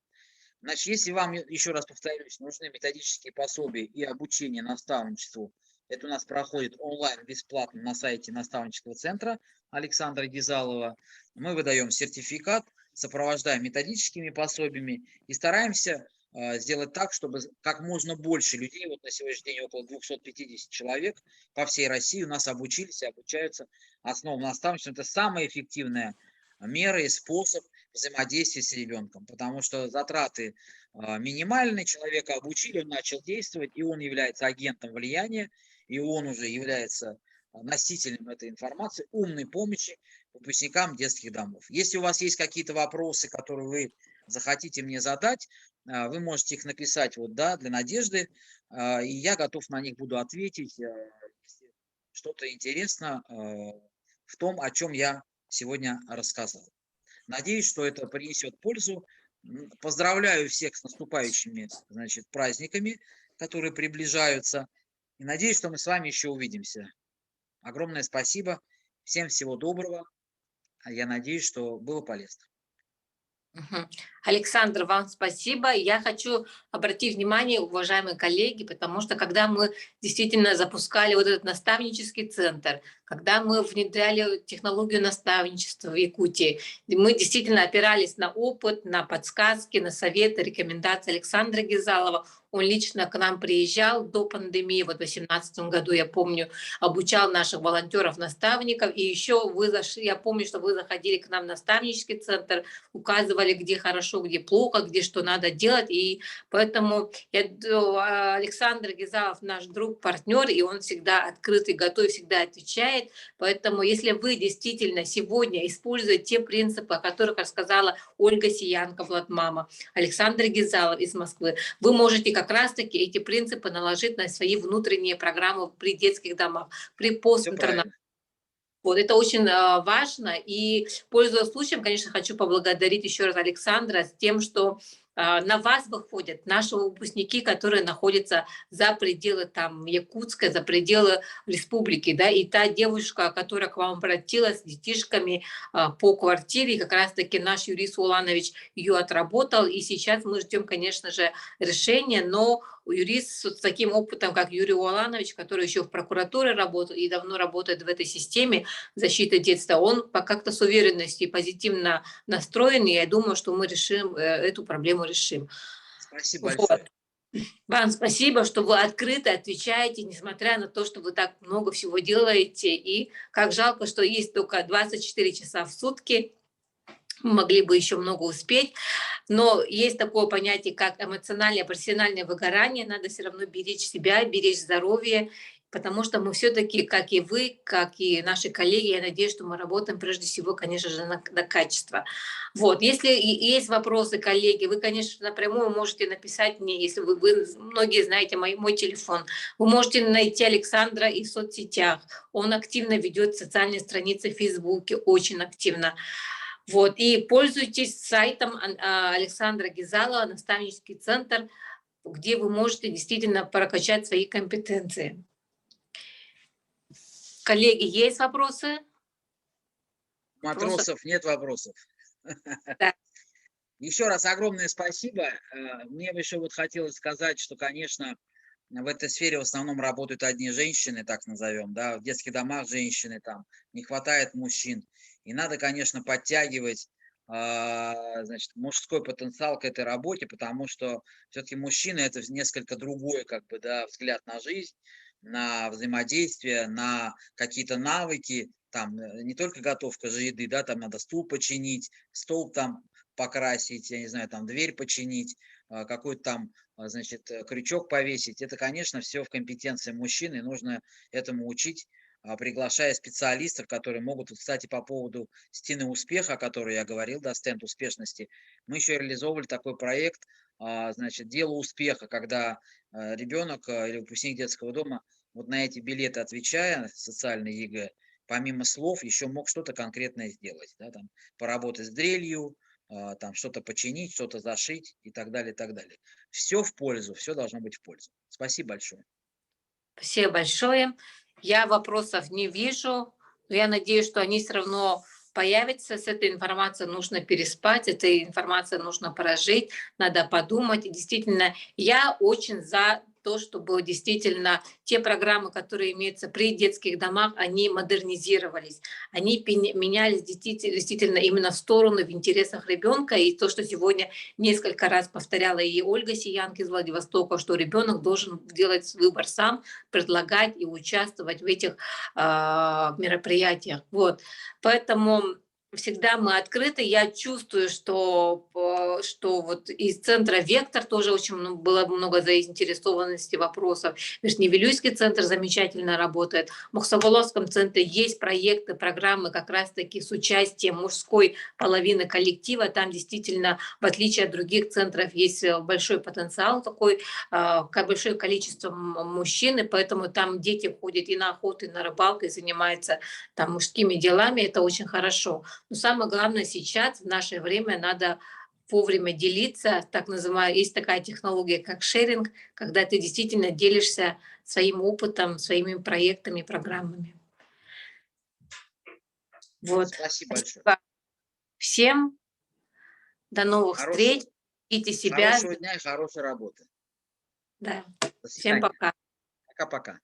Значит, если вам, еще раз повторюсь, нужны методические пособия и обучение наставничеству, это у нас проходит онлайн бесплатно на сайте наставнического центра Александра Гизалова. Мы выдаем сертификат, сопровождаем методическими пособиями и стараемся сделать так, чтобы как можно больше людей, вот на сегодняшний день около 250 человек по всей России у нас обучились и обучаются основам наставничества. Это самая эффективная мера и способ взаимодействия с ребенком, потому что затраты минимальные, человека обучили, он начал действовать, и он является агентом влияния, и он уже является носителем этой информации, умной помощи выпускникам детских домов. Если у вас есть какие-то вопросы, которые вы захотите мне задать, вы можете их написать вот, да, для Надежды, и я готов на них буду ответить, если что-то интересно в том, о чем я сегодня рассказал. Надеюсь, что это принесет пользу. Поздравляю всех с наступающими, значит, праздниками, которые приближаются. И надеюсь, что мы с вами еще увидимся. Огромное спасибо. Всем всего доброго. Я надеюсь, что было полезно.
Мгм. Александр, вам спасибо. Я хочу обратить внимание, уважаемые коллеги, потому что когда мы действительно запускали вот этот наставнический центр, когда мы внедряли технологию наставничества в Якутии, мы действительно опирались на опыт, на подсказки, на советы, рекомендации Александра Гизалова. Он лично к нам приезжал до пандемии, вот в 2018 году, я помню, обучал наших волонтеров-наставников. И еще вы зашли, я помню, что вы заходили к нам в наставнический центр, указывали, где хорошо, где плохо, где что надо делать. И поэтому Александр Гизалов наш друг, партнер, и он всегда открыт и готов, всегда отвечает. Поэтому если вы действительно сегодня используете те принципы, о которых рассказала Ольга Сиянко, Владмама, Александр Гизалов из Москвы, вы можете как раз-таки эти принципы наложить на свои внутренние программы при детских домах, при
Все
постинтернатах.
правильно.
Вот, это очень важно. И, пользуясь случаем, конечно, хочу поблагодарить еще раз Александра с тем, что на вас выходят наши выпускники, которые находятся за пределы там Якутска, за пределы республики, да, и та девушка, которая к вам обратилась с детишками по квартире, как раз-таки наш Юрий Уланович ее отработал, и сейчас мы ждем, конечно же, решения, но юрист с таким опытом, как Юрий Уланович, который еще в прокуратуре работал и давно работает в этой системе защиты детства, он как-то с уверенностью и позитивно настроен, и я думаю, что мы решим, эту проблему решим.
Спасибо
Вот.
большое.
Вам спасибо, что вы открыто отвечаете, несмотря на то, что вы так много всего делаете. И как жалко, что есть только 24 часа в сутки. Мы могли бы еще много успеть. Но есть такое понятие, как эмоциональное, профессиональное выгорание. Надо все равно беречь себя, беречь здоровье, потому что мы все-таки, как и вы, как и наши коллеги, я надеюсь, что мы работаем прежде всего, конечно же, на качество. Вот. Если есть вопросы, коллеги, вы, конечно, напрямую можете написать мне, если вы многие знаете мой телефон. Вы можете найти Александра и в соцсетях. Он активно ведет социальные страницы в Фейсбуке, очень активно. Вот, и пользуйтесь сайтом Александра Гизалова, наставнический центр, где вы можете действительно прокачать свои компетенции. Коллеги, есть вопросы?
Матросов нет вопросов.
Да.
Еще раз огромное спасибо. Мне бы еще вот хотелось сказать, что, конечно, в этой сфере в основном работают одни женщины, так назовем, да, в детских домах женщины, там не хватает мужчин. И надо, конечно, подтягивать, значит, мужской потенциал к этой работе, потому что все-таки мужчины это несколько другой, как бы, да, взгляд на жизнь, на взаимодействие, на какие-то навыки, там не только готовка же еды, да, там надо стул починить, стол там покрасить, я не знаю, там дверь починить, какой-то там, значит, крючок повесить. Это, конечно, все в компетенции мужчины, нужно этому учить, приглашая специалистов, которые могут, кстати, по поводу стены успеха, о которой я говорил, да, стенд успешности, мы еще реализовывали такой проект, значит, дело успеха, когда ребенок или выпускник детского дома вот на эти билеты, отвечая, социальные ЕГЭ, помимо слов, еще мог что-то конкретное сделать, да, там, поработать с дрелью, там что-то починить, что-то зашить и так далее, и так далее. Все в пользу, все должно быть в пользу. Спасибо большое.
Спасибо большое. Я вопросов не вижу, но я надеюсь, что они все равно появятся. С этой информацией нужно переспать, этой информацией нужно прожить, надо подумать. И действительно, я очень за то, чтобы действительно те программы, которые имеются при детских домах, они модернизировались, они менялись действительно именно в сторону, в интересах ребенка. И то, что сегодня несколько раз повторяла и Ольга Сиянко из Владивостока, что ребенок должен делать выбор сам, предлагать и участвовать в этих мероприятиях. Вот. Поэтому всегда мы открыты. Я чувствую, что вот из центра «Вектор» тоже очень было много заинтересованности вопросов. Верхневилюйский центр замечательно работает. В Мухсоволовском центре есть проекты, программы как раз-таки с участием мужской половины коллектива. Там действительно, в отличие от других центров, есть большой потенциал такой, большое количество мужчин, и поэтому там дети ходят и на охоту, и на рыбалку, и занимаются там мужскими делами. Это очень хорошо. Но самое главное сейчас, в наше время, надо вовремя делиться, так называемая, есть такая технология, как шеринг, когда ты действительно делишься своим опытом, своими проектами, программами. Вот.
Спасибо большое.
Спасибо всем. До новых встреч. Берегите себя.
Хорошего дня и хорошей работы.
Да.
До
Всем
свидания.
пока.
Пока-пока.